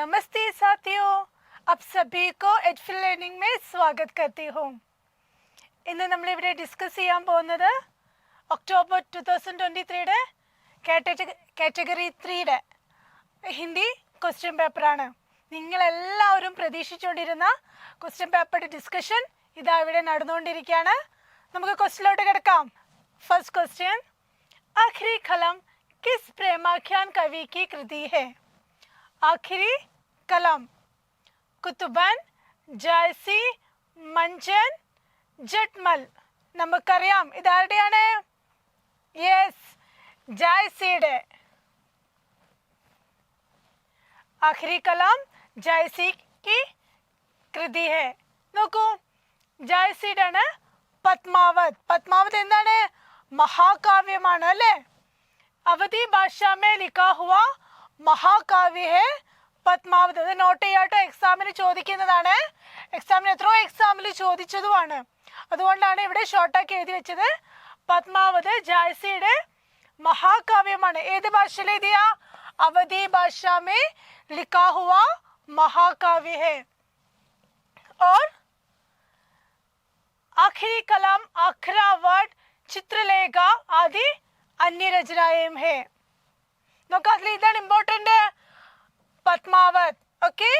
नमस्ते साथियों, आप सभी को एडफिल लर्निंग में स्वागत करती हूँ. ഇന്ന് നമ്മൾ ഇവിടെ ഡിസ്കസ് ചെയ്യാൻ പോകുന്നത് ഒക്ടോബർ 2023 കാറ്റഗറി 3 ഹിന്ദി ക്വസ്റ്റ്യൻ പേപ്പറാണ്. നിങ്ങളെല്ലാവരും പ്രതീക്ഷിച്ചുകൊണ്ടിരുന്ന ക്വസ്റ്റ്യൻ പേപ്പറുടെ ഡിസ്കഷൻ ഇതാ ഇവിടെ നടന്നുകൊണ്ടിരിക്കുകയാണ്. നമുക്ക് ക്വസ്റ്റ്യനിലോട്ട് കിടക്കാം. ഫസ്റ്റ് ക്വസ്റ്റ്യൻ, आखिरी कलम किस प्रेमाख्यान कवि की कृति है? आखिरी कलम कुतुबन, जायसी, मंचन, ജട്മൽ. നമുക്കറിയാം ഇതാരുടെയാണ്? യെസ്, ജായ്സിയുടെ. ആഖിരി കലാം ജായ്സി की കൃതി है. നോക്കൂ, ജായ്സിയുടെ ആണ് പത്മാവത്. പത്മാവത് എന്താണ്? മഹാകാവ്യമാണ് അല്ലേ? അവധി ഭാഷ में लिखा हुआ महाकाव्य है പത്മാവത്. ഇത് നോട്ട് ചെയ്യാട്ടോ, എക്സാമിന് ചോദിക്കുന്നതാണ്. എക്സാമിന് എത്രയോ എക്സാമിൽ ചോദിച്ചതുമാണ്. അതുകൊണ്ടാണ് ഇവിടെ ഷോർട്ടാക്കി എഴുതി വെച്ചത്. പത്മാവത് ജായ്സിയുടെ മഹാകാവ്യമാണ്. ഏത് ഭാഷയിൽ എഴുതിയ? അവധി ഭാഷ में लिखा हुआ महाकाव्य है. और आखिरी कलाम, आखिरा वर्ड, ചിത്രലേഖ ആദി अन्य रचनाएं है. നോക്കാം, അതിൽ ഇതാണ് ഇമ്പോർട്ടന്റ്. पद्मावत. ओके,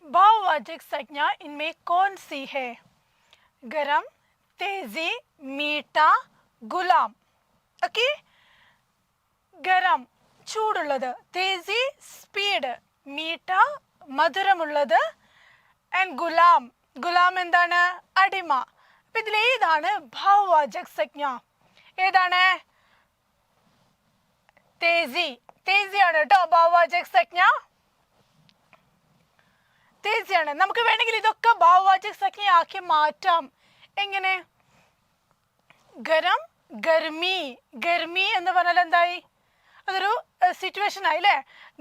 भाववाचक संज्ञा इनमें कौन सी है? गरम, तेजी, मीठा, गुलाम. ओके, गरम ചൂടുള്ളത്, തേസി സ്പീഡ്, മീഠ മധുരമുള്ളത്, ആൻഡ് ഗുലാം, ഗുലാം എന്താണ്? അടിമ. അപ്പൊ ഇതിൽ ഏതാണ് ഭാവവാചക സംജ്ഞ? ഏതാണ്? തേസി. തേസിയാണ് കേട്ടോ ഭാവവാചക സംജ്ഞ. തേസിയാണ്. നമുക്ക് വേണമെങ്കിൽ ഇതൊക്കെ ഭാവവാചക സംജ്ഞയാക്കി മാറ്റാം. എങ്ങനെ? ഗരം, ഗർമി. ഗർമി എന്ന് പറഞ്ഞാൽ എന്തായി? അതൊരു സിറ്റുവേഷൻ ആയി അല്ലേ?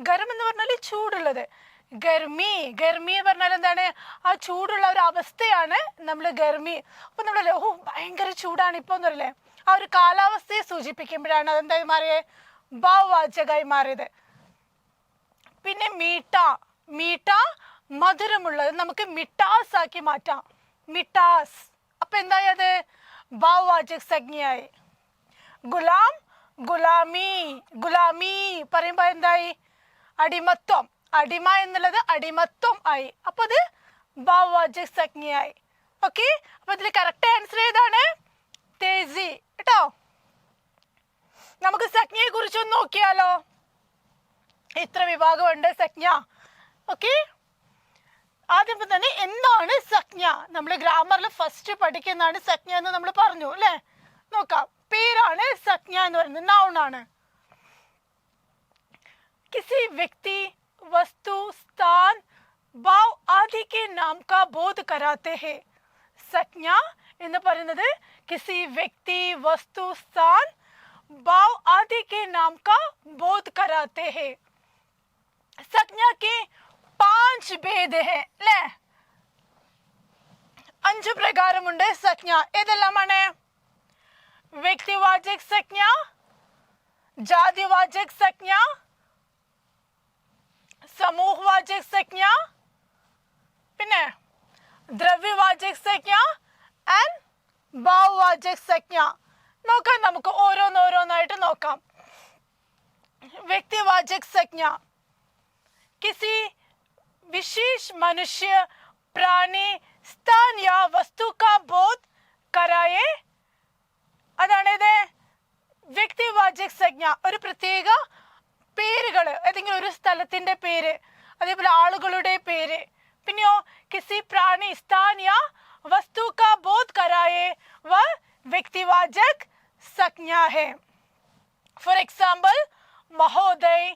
ഗരം എന്ന് പറഞ്ഞാൽ ചൂടുള്ളത്. ഗർമി, ഗർമി എന്ന് പറഞ്ഞാൽ എന്താണ്? ആ ചൂടുള്ള ഒരു അവസ്ഥയാണ് നമ്മൾ ഗർമി. അപ്പൊ നമ്മളല്ലേ, ഓ ഭയങ്കര ചൂടാണ് ഇപ്പൊ എന്ന് പറയില്ലേ? ആ ഒരു കാലാവസ്ഥയെ സൂചിപ്പിക്കുമ്പോഴാണ് അതെന്തായി മാറിയത്? ഭാവവാചകമായി മാറിയത്. പിന്നെ മീഠ, മീഠ മധുരമുള്ളത്, നമുക്ക് മിഠാസ് ആക്കി മാറ്റാം. മിഠാസ്. അപ്പൊ എന്തായത്? ഭാവവാചക സംജ്ഞയായി. ഗുലാം, ഗുലാമി. ഗുലാമി പറയുമ്പോ എന്തായി? അടിമത്വം. അടിമ എന്നുള്ളത് അടിമത്വം ആയി. അപ്പൊ അത് ഭാവവാചക സംജ്ഞയായി. ഓക്കെ, അപ്പൊ ഇതിൽ കറക്റ്റ് ആൻസർ ഏതാണ്? തേസി കേട്ടോ. നമുക്ക് സംജ്ഞയെ കുറിച്ചൊന്ന് നോക്കിയാലോ. എത്ര വിഭാഗമുണ്ട് സംജ്ഞ? ഓക്കെ, ആദ്യം തന്നെ എന്താണ് സംജ്ഞ? നമ്മൾ ഗ്രാമറിൽ ഫസ്റ്റ് പഠിക്കുന്നതാണ് സംജ്ഞ എന്ന് നമ്മൾ പറഞ്ഞു അല്ലേ? നോക്കാം, പേരാണ് സംജ്ഞ എന്ന് പറയുന്നത്, നൗൺ ആണ്. किसी व्यक्ति, वस्तु, स्थान, भाव आदि के नाम का बोध कराते हैं. സംജ്ഞ എന്ന് പറയുന്നത് किसी व्यक्ति, वस्तु, स्थान, भाव आदि के नाम का बोध कराते हैं. संज्ञा के 5 भेद है അല്ലേ? 5 പ്രകാരമുണ്ട് സംജ്ഞ. ഏതെല്ലാമാണ്? വ്യക്തിവാചക സംജ്ഞ, ജാതിവാചക സംജ്ഞ, സമൂഹവാചക സംജ്ഞ, പിന്നെ ദ്രവ്യവാചക സംജ്ഞ ആൻഡ് ഭാവവാചക സംജ്ഞ. നോക്കാം, നമുക്ക് ഓരോന്നോരോന്നായിട്ട് നോക്കാം. വ്യക്തിവാചക സംജ്ഞ, किसी विशेष मनुष्य, प्राणी, स्थान या वस्तु का बोध कराए. അതാണ് ഇത് വ്യക്തിവാചക സംജ്ഞ. ഒരു പ്രത്യേക പേരുകൾ, ഏതെങ്കിലും ഒരു സ്ഥലത്തിന്റെ പേര്, അതേപോലെ ആളുകളുടെ പേര്. പിന്നെയോ किसी प्राणी, स्थान या वस्तु का बोध कराए वह व्यक्तिवाचक संज्ञा है. ഫോർ എക്സാമ്പിൾ, മഹോദയ്,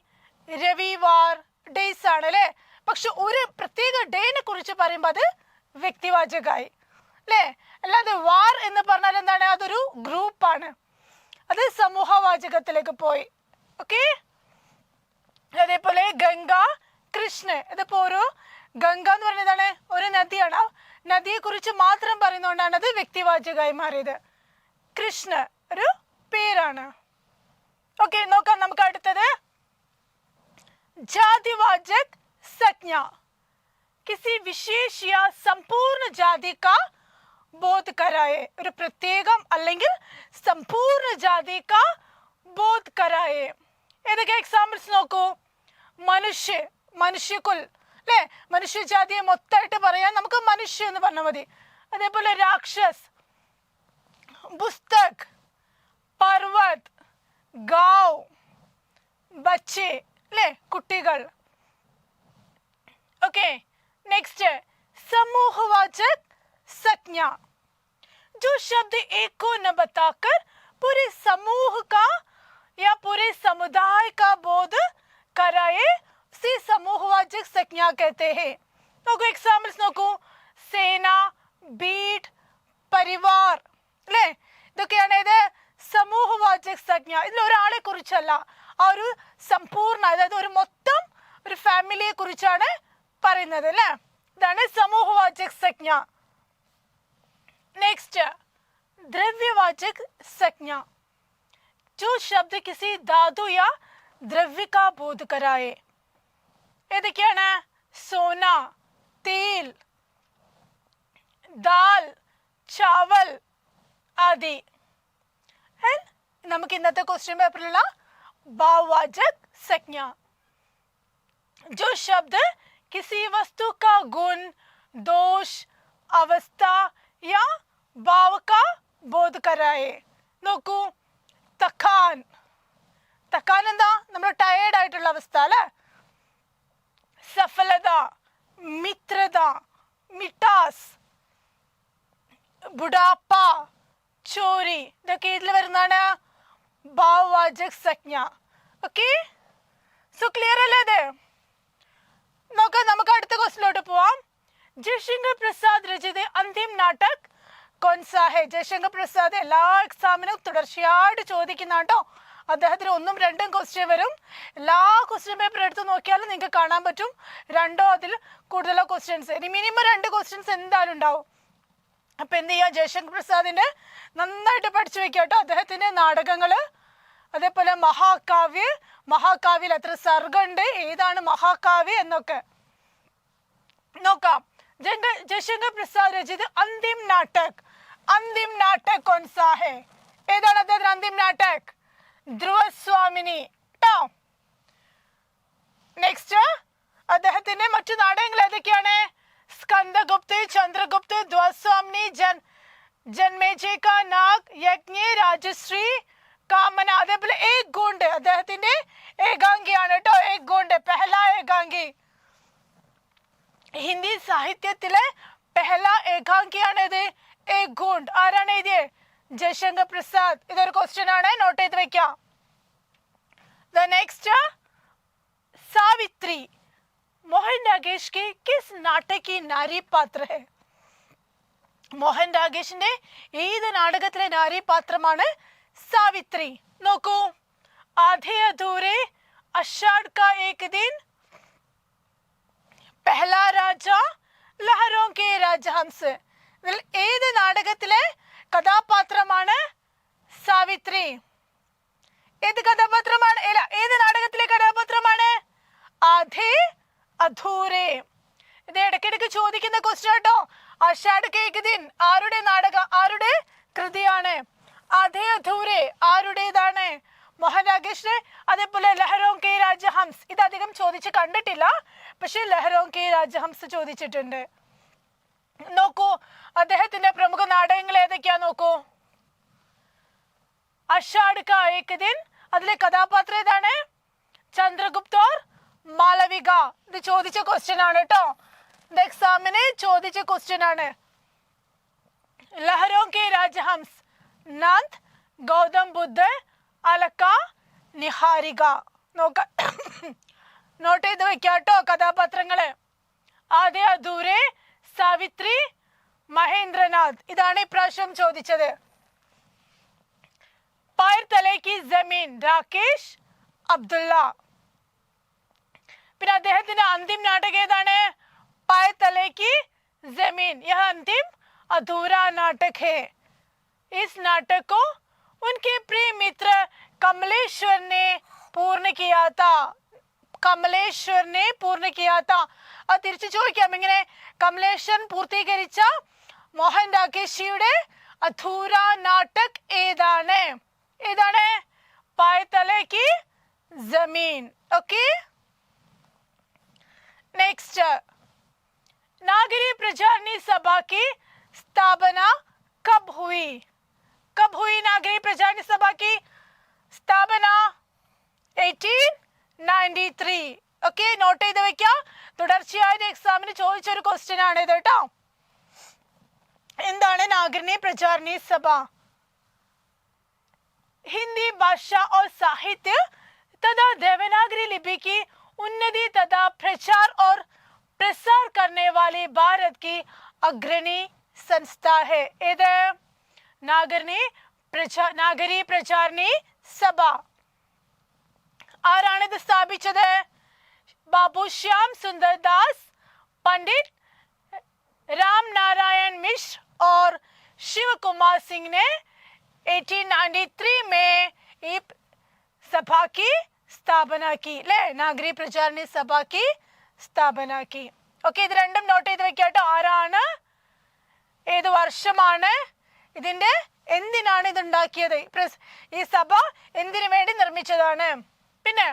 രവിവാർ, ഡേയ്സ് ആണ് അല്ലേ? പക്ഷെ ഒരു പ്രത്യേക ഡേനെ കുറിച്ച് പറയുമ്പോൾ അത് വ്യക്തിവാചകമായി അല്ലേ? അല്ലാതെ വാർ എന്ന് പറഞ്ഞാൽ എന്താണ്? അതൊരു ഗ്രൂപ്പാണ്, അത് സമൂഹവാചകത്തിലേക്ക് പോയി. ഓക്കെ, അതേപോലെ ഗംഗ, കൃഷ്ണ, ഇതിപ്പോ ഒരു ഗംഗ എന്ന് പറയുന്നതാണ് ഒരു നദിയാണ്. നദിയെ കുറിച്ച് മാത്രം പറയുന്നതുകൊണ്ടാണ് അത് വ്യക്തിവാചകമായി മാറിയത്. കൃഷ്ണ ഒരു പേരാണ്. ഓക്കെ, നോക്കാം നമുക്ക് അടുത്തത് जातिवाचक संज्ञा, किसी विशेष या संपूर्ण जाति का बोध कराए. ഒരു പ്രത്യേകം അല്ലെങ്കിൽ സമ്പൂർണ്ണ ജാതി का बोध कराए. ഏതൊക്കെ എക്സാമ്പിൾസ് നോക്കൂ. മനുഷ്യകുൽ അല്ലെ, മനുഷ്യജാതിയെ മൊത്തമായിട്ട് പറയാൻ നമുക്ക് മനുഷ്യ എന്ന് പറഞ്ഞാൽ മതി. അതേപോലെ രാക്ഷസ്, പുസ്തക്, പർവത്, ഗാവ്, ബच्चे അല്ലെ, കുട്ടികൾ. ओके, नेक्स्ट है समूहवाचक संज्ञा, जो शब्द एक को न बताकर पूरे समूह का या पूरे समुदाय का बोध कराए उसे समूहवाचक संज्ञा कहते हैं. നോക്കൂ എക്സാമ്പിൾസ് നോക്കൂ. സേന, ബീഡ്, പരിവാർ അല്ലേ, ഇതൊക്കെയാണ് ഇത് സമൂഹവാചക സംജ്ഞ. ഇതിൽ ഒരാളെ കുറിച്ചല്ല, ആ ഒരു സമ്പൂർണ്ണ, അതായത് ഒരു മൊത്തം ഒരു ഫാമിലിയെ കുറിച്ചാണ് പറയുന്നത് അല്ലേ. ഇതാണ് സമൂഹവാചക സംജ്ഞ. നെക്സ്റ്റ് द्रव्यवाचक संज्ञा, जो शब्द किसी धातु या द्रव्य का बोध कराए. ഏതൊക്കെയാണ്? സോന, तेल, दाल, चावल आदि. നമുക്ക് ഇന്നത്തെ ക്വസ്റ്റ്യൻ പേപ്പറിലുള്ള भाववाचक संज्ञा, जो शब्द किसी वस्तु का गुण, दोष, अवस्था या भाव का बोध कराए. നോക്കൂ, തക്കാൻ. തക്കാൻ എന്താ? നമ്മൾ ടയേർഡ് ആയിട്ടുള്ള അവസ്ഥ അല്ലെ. സഫലത, മിത്രത, മിഠാസ്, ബുഡാപ്പ, ചോരി, ഇതൊക്കെ ഇതിൽ വരുന്നതാണ് ഭാവവാചക സംജ്ഞ. ഓക്കെ, സോ ക്ലിയർ അല്ലേ ഇത്? നോക്കാം, നമുക്ക് അടുത്ത ക്വസ്റ്റിലോട്ട് പോവാം. ജയശങ്കർ പ്രസാദ് രചിത അന്തിം നാടക് കോൺസാ ഹെ. ജയശങ്കർ പ്രസാദ് എല്ലാ എക്സാമിനും തുടർച്ചയായിട്ട് ചോദിക്കുന്ന കേട്ടോ. അദ്ദേഹത്തിന് 1ഉം 2ഉം ക്വസ്റ്റ്യൻ വരും. എല്ലാ ക്വസ്റ്റ്യൻ പേപ്പർ എടുത്ത് നോക്കിയാലും നിങ്ങൾക്ക് കാണാൻ പറ്റും 2ഓ അതിൽ കൂടുതലോ ക്വസ്റ്റ്യൻസ്. ഇനി മിനിമം 2 ക്വസ്റ്റ്യൻസ് എന്തായാലും ഉണ്ടാവും. അപ്പം എന്ത് ചെയ്യുക, ജയശങ്കർ പ്രസാദിൻ്റെ നന്നായിട്ട് പഠിച്ചു വെക്കുക കേട്ടോ. അദ്ദേഹത്തിൻ്റെ നാടകങ്ങൾ, അതേപോലെ മഹാകാവ്യയിൽ എത്ര സർഗുണ്ട്, ഏതാണ് മഹാകാവ്യ എന്നൊക്കെ നോക്കാം. ജയശങ്കർ പ്രസാദ് രചിത അന്തിം നാടക് കോൺസാ ഹെ. ഏതാണ് അദ്ദേഹത്തിന് അന്തിം നാടക്? ധ്രുവസ്വാമിനി കേട്ടോ. നെക്സ്റ്റ് അദ്ദേഹത്തിന്റെ മറ്റു നാടകങ്ങൾ ഏതൊക്കെയാണ്? സ്കന്ദഗുപ്ത്, ചന്ദ്രഗുപ്ത്, ധ്രുവസ്വാമിനി, ജന്മേജയ കാ നാഗ്, യജ്ഞ, രാജശ്രീ, കാമന. അതേപോലെ ഏക് ഗൂണ്ട്, അദ്ദേഹത്തിന്റെ ഏകാംഗിയാണ് കേട്ടോ. ഏക് ഗൂണ്ട്, പെഹല ഏകാംഗി. ഹിന്ദി സാഹിത്യത്തിലെ പെഹല ഏകാംഗിയാണ് ഇത് ഏക് ഗൂണ്ട്. ആരാണ് എഴുതിയത്? ജയശങ്കർ പ്രസാദ്. ഇതൊരു ക്വസ്റ്റ്യൻ ആണ്, നോട്ട് ചെയ്ത് വെക്കാം. നെക്സ്റ്റ് സാവിത്രി, മോഹൻ രാകേഷ് की किस नाटक की नारी पात्र है? മോഹൻ രാകേഷിന്റെ ഏത് നാടകത്തിലെ നാരി പാത്രമാണ് സാവിത്രി? നോക്കൂ, ആധേ അധൂരെ, അഷാഢ് കാ ഏക് ദിൻ, പെഹ്ലാ രാജ, ലഹരോं के राजहंस. ഇതിൽ ഏത് നാടകത്തിലെ കഥാപാത്രമാണ് സാവിത്രി? ഏത് കഥാപാത്രമാണ്? ഏത് നാടകത്തിലെ കഥാപാത്രമാണ്? ആധേ അധൂരെ. ഇത് ഇടയ്ക്കിടയ്ക്ക് ചോദിക്കുന്ന ക്വസ്റ്റ്യൻ കേട്ടോ. ആഷാഢ് കേക് ദിൻ ആരുടെ നാടകം, ആരുടെ കൃതിയാണ്? ആധേ അധൂരെ ആരുടേതാണ്? മോഹൻ രാകേഷിന്. അതേപോലെ ലഹരോं के राजहंस, ഇത് അധികം ചോദിച്ച് കണ്ടിട്ടില്ല, പക്ഷെ ലഹരോं के राजहंस ചോദിച്ചിട്ടുണ്ട്. നോക്കൂ, അദ്ദേഹത്തിന്റെ പ്രമുഖ നാടകങ്ങൾ ഏതൊക്കെയാ നോക്കൂ. ആഷാഢ് കാ ഏക് ദിൻ, അതിലെ കഥാപാത്രം ഏതാണ്? ചന്ദ്രഗുപ്ത ഓർ മാളവിക. ഇത് ചോദിച്ച ക്വസ്റ്റ്യൻ ആണ് കേട്ടോ. ഇത് എക്സാമിന് ചോദിച്ച ക്വസ്റ്റ്യൻ ആണ്. ലഹരോं के राजहंस, നന്ദ്, ഗൗതം ബുദ്ധ, അലക്ക, നിഹാരിക. നോട്ട് ചെയ്ത് വെക്കാട്ടോ കഥാപാത്രങ്ങള്. ആദ്യ അധൂരെ, സാവിത്രി, മഹേന്ദ്രനാഥ്. ഇതാണ് ഇപ്രാവശ്യം ചോദിച്ചത്. पैर तले की जमीन, രാകേഷ് അബ്ദുള്ള. പിന്നെ അദ്ദേഹത്തിന്റെ അന്തിം നാടകം ഏതാണ്? पैर तले की जमीन. यह अंतिम अधूरा नाटक है. इस नाटक को उनके प्रिय मित्र कमलेश्वर ने पूर्ण किया था. कमलेश्वर ने पूर्ण किया था. അത് തിരിച്ചു ചോദിക്കാം ഇങ്ങനെ, കമലേശ്വരൻ പൂർത്തീകരിച്ച മോഹൻ രാകേഷിയുടെ അധൂര നാടക് ഏതാണ്? ഏതാണ്? പായതലെ കി ജമീൻ. ഓക്കെ, നെക്സ്റ്റ്, नागरी प्रचारणी सभा की स्थापना कब हुई? कब हुई नागरी प्रचारणी सभा की स्थापना? 1893. ഓക്കെ, നോട്ട് ചെയ്ത് വെക്കാം. തുടർച്ചയായ എക്സാമിന് ചോദിച്ചൊരു ക്വസ്റ്റ്യൻ ആണ് ഇത് കേട്ടോ. എന്താണ് नागरी प्रचारणी सभा? हिंदी भाषा और साहित्य तथा देवनागरी लिपि की उन्नति तथा प्रचार और प्रसार करने वाली भारत की अग्रणी संस्था है. ഇത് नागरी प्रचारणी सഭ. ആരാണ് ഇത് സ്ഥാപിച്ചത്? ബാബു ശ്യാം സുന്ദർ ദാസ്, पंडित राम नारायण मिश्र और शिव कुमार सिंह ने 1893 में इस सभा की स्थापना की. ले नागरी प्रचारणी सभा की സ്ഥാപന की. ഓക്കെ, ഇത് രണ്ടും നോട്ട് ചെയ്ത് വെക്കാട്ടോ. ആരാണ്, ഏത് വർഷമാണ്, ഇതിന്റെ എന്തിനാണ് ഇത് ഉണ്ടാക്കിയത്, ഈ സഭ എന്തിനു വേണ്ടി നിർമ്മിച്ചതാണ്. പിന്നെ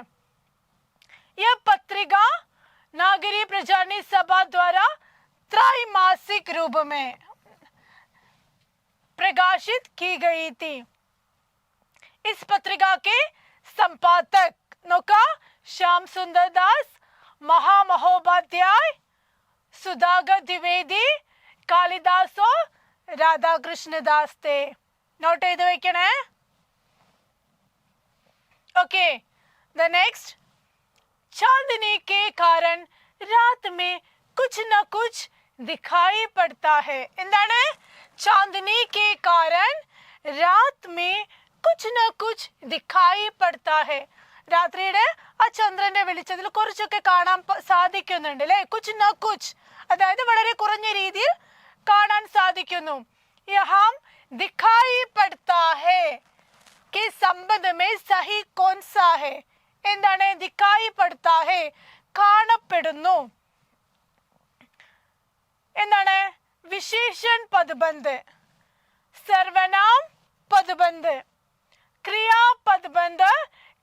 यह पत्रिका नागरी प्रचारणी सभा द्वारा त्रैमासिक रूप में प्रकाशित की गई थी. इस पत्रिका के संपादक नौका श्याम सुंदर दास, महामहोपाध्याय, सुधाकर द्विवेदी, कालिदास और राधाकृष्ण दास थे. നോട്ട് ചെയ്ത് വെക്കണേ. ओके, द नेक्स्ट, चांदनी के कारण रात में कुछ न कुछ दिखाई पड़ता है. എന്താണ്? चांदनी के कारण रात में कुछ न कुछ दिखाई पड़ता है. രാത്രിയുടെ ആ ചന്ദ്രന്റെ വെളിച്ചത്തിൽ കുറച്ചൊക്കെ കാണാൻ സാധിക്കുന്നുണ്ട് അല്ലെ. കുച്ച് ന കുച്ച്, അതായത് വളരെ കുറഞ്ഞ രീതിയിൽ കാണാൻ സാധിക്കുന്നു. യഹാം ദിഖായി പഡ്താ ഹേ കെ സംബന്ധ മേ സഹി കോൻ സാ ഹേ. എന്താണ് ദിഖായി പഡ്താ ഹേ? കാണപ്പെടുന്നു. എന്താണ്? വിശേഷൺ പദബന്ധ്, സർവനാം പദബന്ധ്, ക്രിയാ പദബന്ധ്,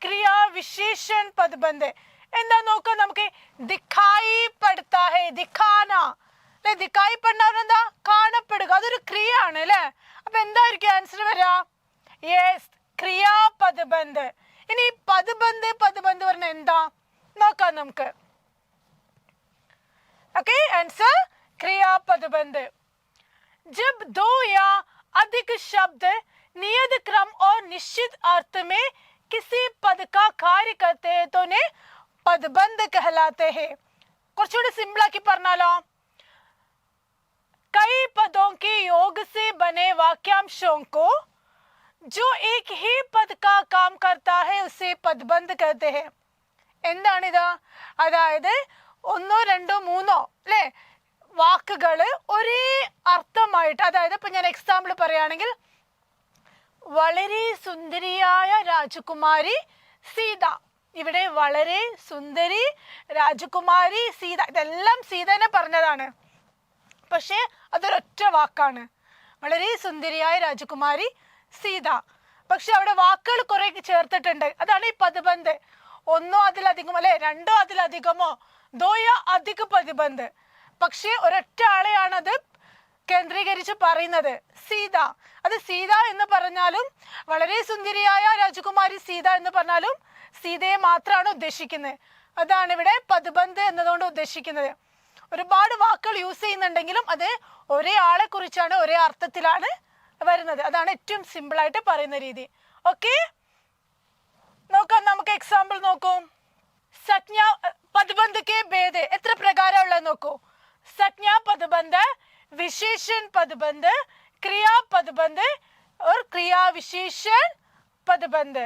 ക്രിയാ വിശേഷൺ പദബന്ധ്. എന്താ നോക്കാം നമുക്ക്. ദിഖായി പഡ്താ ഹേ, ദിഖാന അല്ലെ. ദിഖായി പഡ്ന എന്താ? കാണപ്പെടുക. അതൊരു ക്രിയ ആണ് അല്ലെ. അപ്പൊ എന്തായിരിക്കും ആൻസർ വരാ? യെസ്, ക്രിയാ പദബന്ധ്. ഇനി പദബന്ധ് പറഞ്ഞ എന്താ നോക്കാം നമുക്ക്. ओके, आंसर क्रिया पदबंध. जब दो या अधिक शब्द नियत क्रम और निश्चित अर्थ में किसी पद का कार्य करते हैं तो उन्हें पदबंध कहलाते हैं. കുറച്ചുകൂടി സിമ്പിൾ ആക്കി പറഞ്ഞാലോ, कई पदों के योग से बने वाक्यांशों को जो एक ही पद का काम करता है उसे पदबंध कहते हैं. എന്താണിത്? അതായത് ഒന്നോ രണ്ടോ മൂന്നോ അല്ലെ വാക്കുകൾ ഒരേ അർത്ഥമായിട്ട്, അതായത് ഇപ്പൊ ഞാൻ എക്സാമ്പിൾ പറയുകയാണെങ്കിൽ, വളരെ സുന്ദരിയായ രാജകുമാരി സീത. ഇവിടെ വളരെ സുന്ദരി രാജകുമാരി സീത, ഇതെല്ലാം സീതനെ പറഞ്ഞതാണ്. പക്ഷെ അതൊരൊറ്റ വാക്കാണ്, വളരെ സുന്ദരിയായ രാജകുമാരി സീത. പക്ഷെ അവിടെ വാക്കുകൾ കുറെ ചേർത്തിട്ടുണ്ട്. അതാണ് ഈ പദബന്ധ്. ഒന്നോ അതിലധികമോ അല്ലെ രണ്ടോ അതിലധികമോ, ദോയ അധിക പദബന്ധ്. പക്ഷെ ഒരൊറ്റ ആളെയാണ് അത് കേന്ദ്രീകരിച്ച് പറയുന്നത്, സീത. അത് സീത എന്ന് പറഞ്ഞാലും വളരെ സുന്ദരിയായ രാജകുമാരി സീത എന്ന് പറഞ്ഞാലും സീതയെ മാത്രമാണ് ഉദ്ദേശിക്കുന്നത്. അതാണ് ഇവിടെ പദബന്ധ് എന്നതുകൊണ്ട് ഉദ്ദേശിക്കുന്നത്. ഒരുപാട് വാക്കുകൾ യൂസ് ചെയ്യുന്നുണ്ടെങ്കിലും അത് ഒരേ ആളെ കുറിച്ചാണ്, ഒരേ അർത്ഥത്തിലാണ് വരുന്നത്. അതാണ് ഏറ്റവും സിമ്പിൾ ആയിട്ട് പറയുന്ന രീതി. ഓക്കെ, നോക്കാം നമുക്ക് എക്സാമ്പിൾ നോക്കൂ. സംജ്ഞ പദബന്ധ് കെ ഭേദ് എത്ര പ്രകാരമുള്ളത് നോക്കൂ. സംജ്ഞ പദബന്ധ്, വിശേഷൺ പദബന്ധ്, ക്രിയാ പദബന്ധ് और क्रिया विशेषण पदबंध.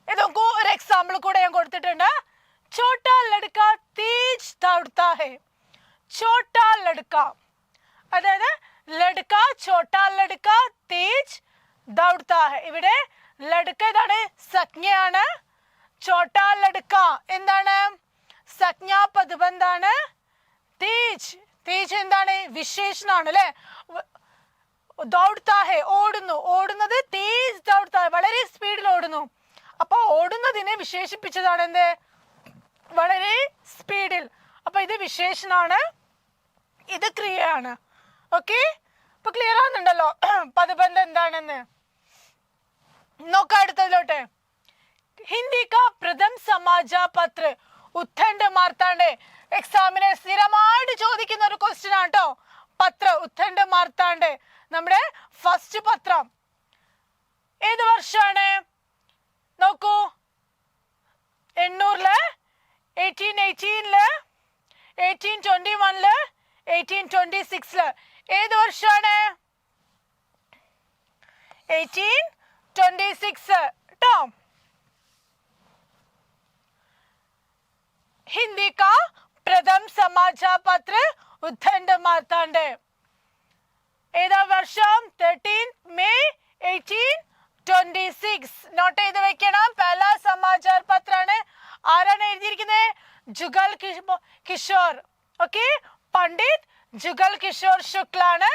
ഇത് നോക്കൂ, ഒരു എക്സാമ്പിൾ കൂടെ ഞാൻ കൊടുത്തിട്ടുണ്ട്. छोटा लड़का तेज दौड़ता है. छोटा लड़का, അതായത് ലഡ്ക, छोटा लड़का तेज दौड़ता है. ഇവിടെ ലഡ്ക ഇതാണ് സംജ്ഞയാണ്, ചോട്ടാ ലഡ്ക എന്താണ്? സംജ്ഞാപദബന്ധാണ്. തേജ്, തേജ് എന്താണ്? വിശേഷണാണ് അല്ലെ. ദൗഡ്താ ഹെ ഓടുന്നു, ഓടുന്നത് തേജ് ദൗഡ്താ, വളരെ സ്പീഡിൽ ഓടുന്നു. അപ്പൊ ഓടുന്നതിനെ വിശേഷിപ്പിച്ചതാണ് എന്ത്? വളരെ സ്പീഡിൽ. അപ്പൊ ഇത് വിശേഷണാണ്, ഇത് ക്രിയയാണ്. ഓക്കെ, അപ്പൊ ക്ലിയർ ആവുന്നുണ്ടല്ലോ പദബന്ധം എന്താണെന്ന്. നോക്കാം അടുത്തതിലോട്ട്. ഹിന്ദി കാ പ്രഥം സമാചാർ പത്ര ഉത്ഥണ്ഡ് മാർത്താണ്ഡ്. എക്സാമിന് സ്ഥിരമായിട്ട് ചോദിക്കുന്ന ഒരു ക്വസ്റ്റ്യൻ ആട്ടോ. പത്ര ഉത്ഥണ്ഡ് മാർത്താണ്ഡ് നമ്മുടെ ഫസ്റ്റ് പത്രം ഏത് വർഷമാണ്? നോക്കൂ, 800-ല്, 1818-ല്, 1821-ല്, 1826-ല്. ഏത് വർഷമാണ്? 1826 ട്ടോ. हिंदी का प्रथम समाचार पत्र उद्दंड मार्तांड. ഏതാ വർഷം? 13 മെയ് 1826. നോട്ട് ചെയ്ത് വെക്കണം. പഹല സമാചാർ പത്രാണ്. ആരാണ് എഴുതിയിരിക്കുന്നത്? ജുഗൽ കിഷോർ. ഓക്കെ, പണ്ഡിറ്റ് ജുഗൽ കിഷോർ ശുക്ലാണ്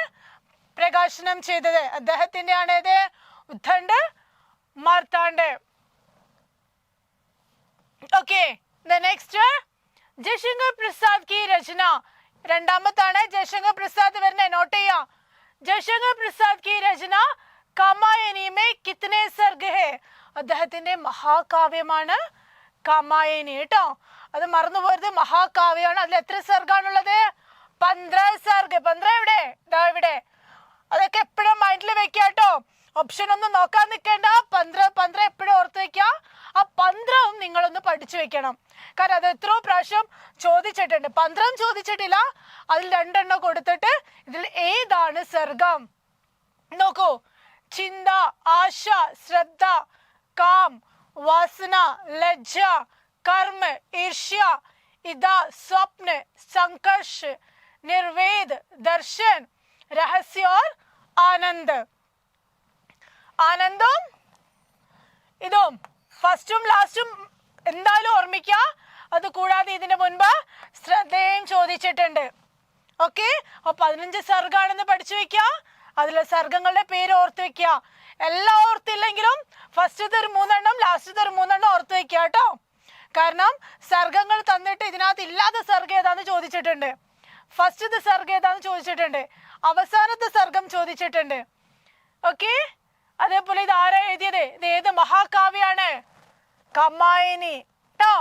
പ്രകാശനം ചെയ്തത്. അദ്ദേഹത്തിന്റെ ആണ് ഇത് ഉദ്ദണ്ഡ് മാർത്താണ്ഡ്. ഓക്കെ, നെക്സ്റ്റ് ജയശങ്കർ പ്രസാദ് की रचना. രണ്ടാമത്താണ് ജയശങ്കർ പ്രസാദ് വരുന്നത്. നോട്ട് ചെയ്യാം. ജയശങ്കർ പ്രസാദ് की रचना കാമായനി में कितने सर्ग है? അദ്ദേഹത്തിന്റെ മഹാകാവ്യമാണ് കാമായനി കേട്ടോ. അത് മറന്നു പോരുത്, മഹാകാവ്യമാണ്. അതിൽ എത്ര സർഗാണുള്ളത്? 15 സർഗ്. 15 എവിടെ? ഇതാ ഇവിടെ. അതൊക്കെ എപ്പോഴും മൈൻഡിൽ വെക്കാട്ടോ. ഓപ്ഷൻ ഒന്നും നോക്കാൻ നിൽക്കേണ്ട. 15 എപ്പോഴും ഓർത്ത് വെക്കാം. ആ 15 നിങ്ങളൊന്ന് പഠിച്ചു വെക്കണം. കാരണം അത് എത്രയോ പ്രാവശ്യം ചോദിച്ചിട്ടുണ്ട്. 15 ചോദിച്ചിട്ടില്ല, അതിൽ 2 എണ്ണം കൊടുത്തിട്ട് ഇതിൽ ഏതാണ് സർഗം നോക്കൂ. ചിന്ത, ആശ, ശ്രദ്ധ, കാം, വാസന, ലജ്ജ, कर्म, ईर्ष्या, इदा, स्वप्न, संकर्ष, निर्वेद, दर्शन, रहस्य और आनंद. ആനന്ദം ഇതും ഫസ്റ്റും ലാസ്റ്റും എന്തായാലും ഓർമ്മിക്കുക. അത് കൂടാതെ ഇതിന് മുൻപ് ശ്രദ്ധയും ചോദിച്ചിട്ടുണ്ട്. ഓക്കെ, അപ്പൊ 15 സർഗാണെന്ന് പഠിച്ചു വെക്കുക. അതിലെ സർഗങ്ങളുടെ പേര് ഓർത്ത് വെക്കുക. എല്ലാം ഓർത്തില്ലെങ്കിലും ഫസ്റ്റത്തെ ഒരു 3 എണ്ണം, ലാസ്റ്റത്തെ ഒരു 3 എണ്ണം ഓർത്ത് വെക്കുക കേട്ടോ. കാരണം സർഗങ്ങൾ തന്നിട്ട് ഇതിനകത്ത് ഇല്ലാത്ത സർഗം ഏതാന്ന് ചോദിച്ചിട്ടുണ്ട്. ഫസ്റ്റത്തെ സർഗം ഏതാന്ന് ചോദിച്ചിട്ടുണ്ട്. അവസാനത്തെ സർഗം ചോദിച്ചിട്ടുണ്ട്. ഓക്കെ, അതേപോലെ ഇത് ആരാ എഴുതിയത്? ഇത് ഏത് മഹാകാവ്യാണ്? കാമായനി ട്ടോ.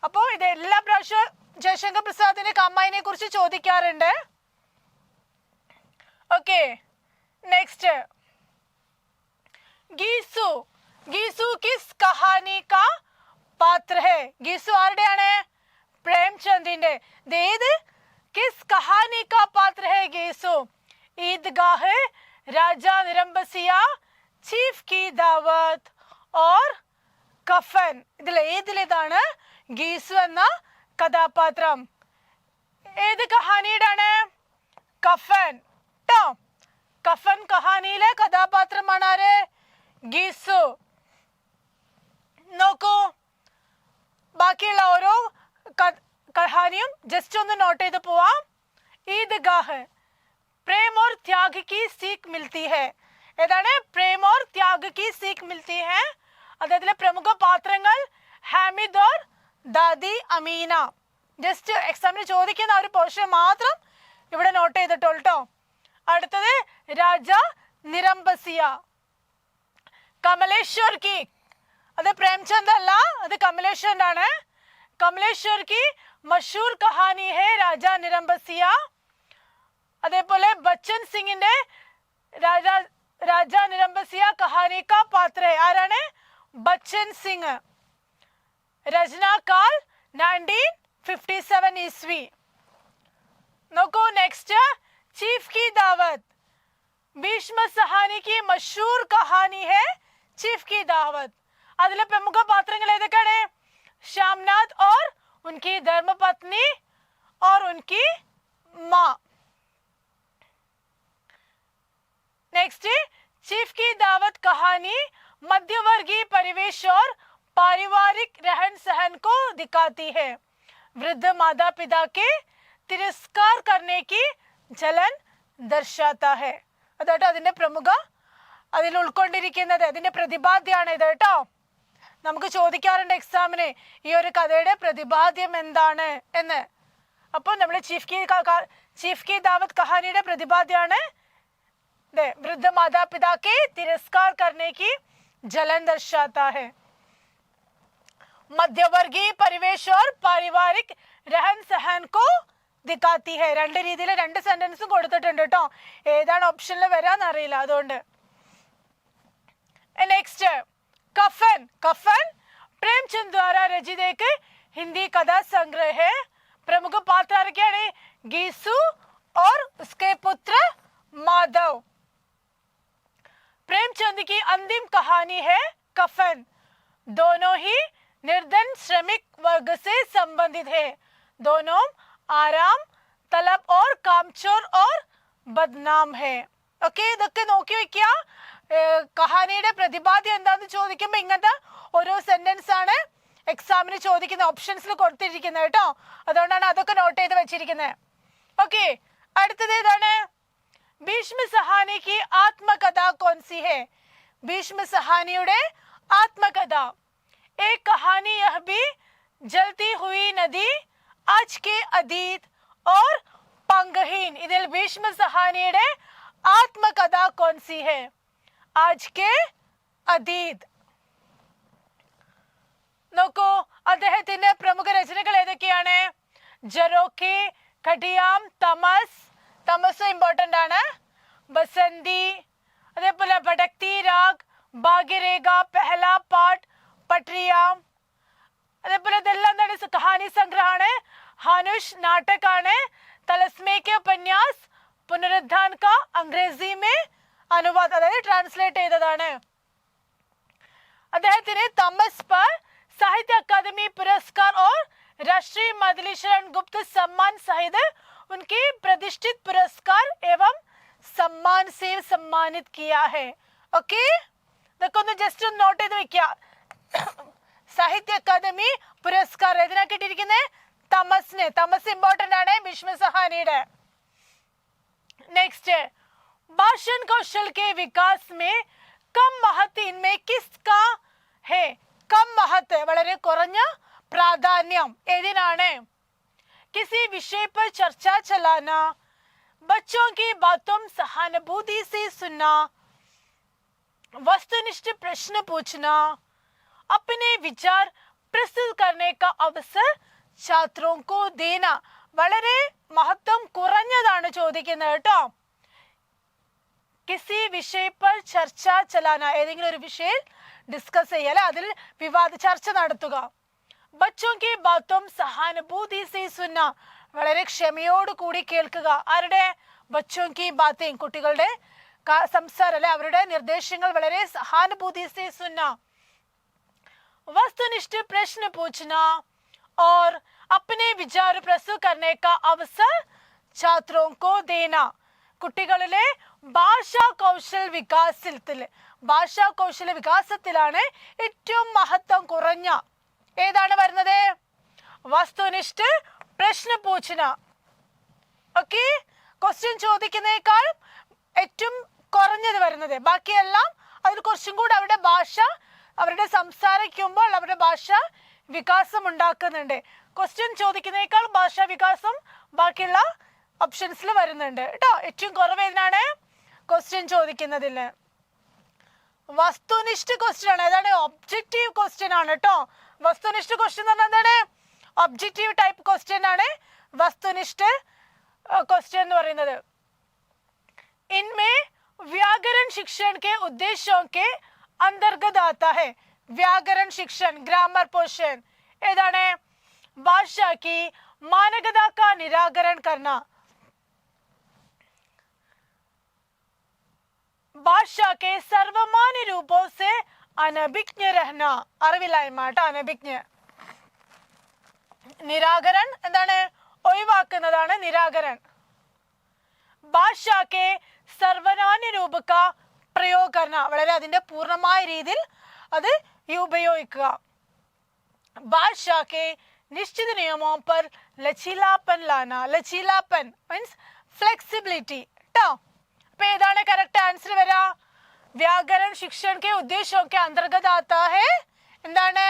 അപ്പോ ഇത് എല്ലാ പ്രാവശ്യവും ജയശങ്കർ പ്രസാദിന്റെ കാമായനിയെ കുറിച്ച് ചോദിക്കാറുണ്ട്. Okay, next Gisu. ഗീസു കിസ് കഹാനി കാ പാത്ര ഹെ? ഗീസു ആരുടെയാണ്? പ്രേംചന്ദിന്റെ. ഏത് കിസ് കഹാനി കാ പാത്ര ഹെ ഗീസു? ഈദ്ഗാഹ്, രാജാ നിരംബസിയ, ചീഫ് കി ദാവത്ത് ഓർ കഫൻ. ഏതിലേതാണ് ഗീസു എന്ന കഥാപാത്രം? ഏത് കഹാനിയുടെയാണ്? കഫൻ ട്ടോ. കഫൻ കഹാനിയിലെ കഥാപാത്രമാണ് ആര്? ഗീസു. നോക്കൂ, ബാക്കിയുള്ള ഓരോ കഹാനിയും ജസ്റ്റ് ഒന്ന് നോട്ട് ചെയ്ത് പോവാം. ഈദ്ഗാഹ്, प्रेम और त्याग की सीख मिलती है. ഏതാണ്? പ്രേം ഓർ ത്യാഗ് की सीख मिलती है. അദ്ദേഹത്തിലെ പ്രമുഖ പാത്രങ്ങൾ ഹാമിദ് ഓർ ദാദി അമീന. ജസ്റ്റ് എക്സാമിന് ചോദിക്കുന്ന ഒരു പോർഷൻ മാത്രം ഇവിടെ നോട്ട് ചെയ്തിട്ടുള്ളൂ. അടുത്തത് രാജ നിരംബസിയ. കമലേശ്വർ की, അത് പ്രേംചന്ദ് അല്ല, അത് കമലേശ്വർ ആണ്. കമലേശ്വർ की മഷൂർ കഹാനി ഹെ രാജ നിരംബസിയ. അതേപോലെ ബച്ചൻ സിംഗിന്റെ രാജ നിരംബസിയ കഹാനി കാ പാത്ര ആരാണ്? ബച്ചൻ സിംഗ്. രചനാകാൽ 1957 ईस्वी. നോക്കൂ നെക്സ്റ്റ് चीफ की दावत. ഭീഷ്മ സഹാനി की मशहूर कहानी है चीफ की दावत. അതിലെ പ്രമുഖ പാത്രങ്ങൾ ഏതൊക്കെയാണ്? ശ്യാംനാഥ് और उनकी धर्मपत्नी और उनकी माँ. नेक्स्ट चीफ की दावत कहानी मध्यवर्गीय परिवेश और पारिवारिक रहन सहन को दिखाती है। वृद्ध माता पिता के तिरस्कार करने की जलन दर्शाता है. അതാട്ടോ അതിന്റെ പ്രമുഖ അതിൽ ഉൾക്കൊണ്ടിരിക്കുന്നത്, അതിന്റെ പ്രതിപാദ്യമാണ് ഇത് കേട്ടോ. നമുക്ക് ചോദിക്കാറുണ്ട് എക്സാമിന് ഈ ഒരു കഥയുടെ പ്രതിപാദ്യം എന്താണ് എന്ന്. അപ്പോൾ നമ്മൾ ചീഫ് കി ദാവത്ത് കഹാനിയുടെ പ്രതിപാദ്യമാണ് वृद्ध माता पिता के तिरस्कार करने की जलन दर्शाता है. मध्यवर्गीय परिवेश और पारिवारिक रहन सहन को दिखाती है. രണ്ട് രീതിയിൽ രണ്ട് സെന്റൻസും കൊടുത്തിട്ടുണ്ട് കേട്ടോ. ഏതാണ് ഓപ്ഷനിൽ വരാന്ന് അറിയില്ല, അതുകൊണ്ട്. नेक्स्ट कफन. कफन प्रेमचंद द्वारा रचित एक हिंदी कथा संग्रह है. प्रमुख पात्र क्या है? गीसू और उसके पुत्र माधव. प्रेमचंद की अंतिम कहानी है कफन. दोनों ही निर्धन श्रमिक वर्ग से संबंधित है. दोनों आराम तलब और कामचोर और बदनाम है. ഓക്കെ, ഇതൊക്കെ നോക്കി വെക്കുക. കഹാനിയുടെ പ്രതിപാദ്യം എന്താന്ന് ചോദിക്കുമ്പോൾ ഇങ്ങനത്തെ ഓരോ സെന്റൻസ് ആണ് എക്സാമിന് ചോദിക്കുന്ന ഓപ്ഷൻസിൽ കൊടുത്തിരിക്കുന്നത് കേട്ടോ. അതുകൊണ്ടാണ് അതൊക്കെ നോട്ട് ചെയ്ത് വെച്ചിരിക്കുന്നത്. ഓക്കെ, അടുത്തത് ഏതാണ്? ഭീഷ്മ സഹാനി की आत्मकथा कौन सी है? भीष्म सहानिയുടെ आत्मकथा. एक कहानी यह भी जलती हुई नदी, आज के अतीत और पंगहीन. ഇതിൽ ഭീഷ്മ സഹാനിയുടെ आत्मकथा कौन सी है? आज के अतीत. നോക്കൂ, അദ്ദേഹത്തിന്റെ പ്രമുഖ രചനകൾ ഏതൊക്കെയാണ്? ജറോക്കി, ഖടിയാം, തമസ്. തമസ് ഇമ്പോർട്ടന്റ് ആണ്. ബസന്തി, അതേപോലെ ഭടക്തി രാഗ്, ഭാഗ്യരേഖ, പെഹല പാട്ട്, പട്രിയാം. അതേപോലെ ഇതെല്ലാം എന്താണ്? കഹാനി സംഗ്രഹമാണ്. ഹാനുഷ് നാടകാണ്. തലസ്മേ കെ ഉപന്യാസ് പുനരുദ്ധാൻ കാ അംഗ്രേസി മേ അനുവാദ്, അതായത് ട്രാൻസ്ലേറ്റ് ചെയ്തതാണ്. അദ്ദേഹത്തിന് തമസ് पर साहित्य अकादमी पुरस्कार और राष्ट्रीय मधुलीशरण गुप्त सम्मान सहित उनके प्रतिष्ठित पुरस्कार एवं सम्मान से सम्मानित किया है. ओके, देखो जस्ट നോട്ട് ചെയ്ത് വെക്കുക. സാഹിത്യ അക്കാദമി പുരസ്കാർ ഏതിനാ കിട്ടിയിരിക്കുന്നത്? തമസിന്. തമസ് ഇമ്പോർട്ടന്റ് ആണ് ഭീഷ്മ സഹാനിയുടെ. नेक्स्ट भाषण कौशल के विकास में कम महत्व इनमें किसका है? कम महत्व, വളരെ കുറഞ്ഞ പ്രാധാന്യം ഏതിനാണ്? किसी विषय पर चर्चा चलाना, बच्चों की बातों सहानुभूति से सुनना, वस्तुनिष्ठ प्रश्न पूछना, अपने विचार प्रस्तुत करने का अवसर छात्रों को देना. വളരെ മഹത്വം കുറഞ്ഞതാണ് ചോദിക്കുന്നത് കേട്ടോ. किसी विषय पर चर्चा चलाना, ഏതെങ്കിലും ഒരു വിഷയം ഡിസ്കസ് ചെയ്യുക, അതിൽ ചർച്ച നടത്തുക. बच्चों की बातों सहानुभूति से सुनना, വളരെ ക്ഷമയോട് കൂടി കേൾക്കുക. ആരുടെ? बच्चों की बातें, കുട്ടികളുടെ സംസാരം അല്ലെ, അവരുടെ നിർദ്ദേശങ്ങൾ വളരെ സഹാനുഭൂതി से सुनना. वस्तुनिष्ठ प्रश्न पूछना और अपने विचार प्रस्तुत करने का अवसर छात्रों को देना. കുട്ടികളിലെ ഭാഷാ കൗശൽ വികാസത്തിലാണ് ഏറ്റവും മഹത്വം കുറഞ്ഞ ഏതാണ് വരുന്നത്? വസ്തുനിഷ്ഠ പ്രശ്ന പൂച്ചന. ഓക്കെ, ക്വസ്റ്റ്യൻ ചോദിക്കുന്നേക്കാൾ ഏറ്റവും കുറഞ്ഞത് വരുന്നത്. ബാക്കിയെല്ലാം അതിൽ കുറച്ചും കൂടെ അവരുടെ സംസാരിക്കുമ്പോൾ അവരുടെ ഭാഷ വികാസം ഉണ്ടാക്കുന്നുണ്ട്. ക്വസ്റ്റ്യൻ ചോദിക്കുന്നേക്കാൾ ഭാഷാ വികാസം ബാക്കിയുള്ള ഓപ്ഷൻസിൽ വരുന്നുണ്ട് കേട്ടോ. ഏറ്റവും കുറവ് ഏതിനാണ്? ക്വസ്റ്റ്യൻ ചോദിക്കുന്നതിൽ. വസ്തുനിഷ്ഠ ക്വസ്റ്റ്യൻ ആണ്. ഏതാണ്? ഒബ്ജക്റ്റീവ് ക്വസ്റ്റ്യൻ ആണ് കേട്ടോ. വസ്തുനിഷ്ഠ ക്വസ്റ്റ്യൻ എന്ന് പറഞ്ഞാൽ എന്താണ്? ഒബ്ജക്റ്റീവ് ടൈപ്പ് ക്വസ്റ്റ്യൻ ആണ് വസ്തുനിഷ്ഠ क्वेश्चन इनमें व्याकरण शिक्षण के उद्देश्यों के अंतर्गत आता है. व्याकरण शिक्षण, ग्रामर पोर्शन ഏതാണ്? भाषा की मानकता का निराकरण करना, भाषा के सर्वमान्य रूपों से अनभिज्ञ रहना. അറിവില്ലായ്മ കേട്ടോ, അനഭിജ്ഞ. നിരാകരൺ എന്താണ്? ഒഴിവാക്കുന്നതാണ് നിരാകരൺ. ഭാഷ के सर्वमान्य रूप का प्रयोग करना, വളരെ അതിന്റെ പൂർണ്ണമായ രീതിയിൽ അത് ഉപയോഗിക്കുക. भाषा के निश्चित नियमों पर लचीलापन लाना. लचीलापन मीन्स फ्लेक्सिबिलिटी ട്ടോ. അപ്പൊ ഏതാണ് കറക്റ്റ് ആൻസർ വരാ? व्याकरण शिक्षण के उद्देश्यों के अंतर्गत आता है എന്താണ്?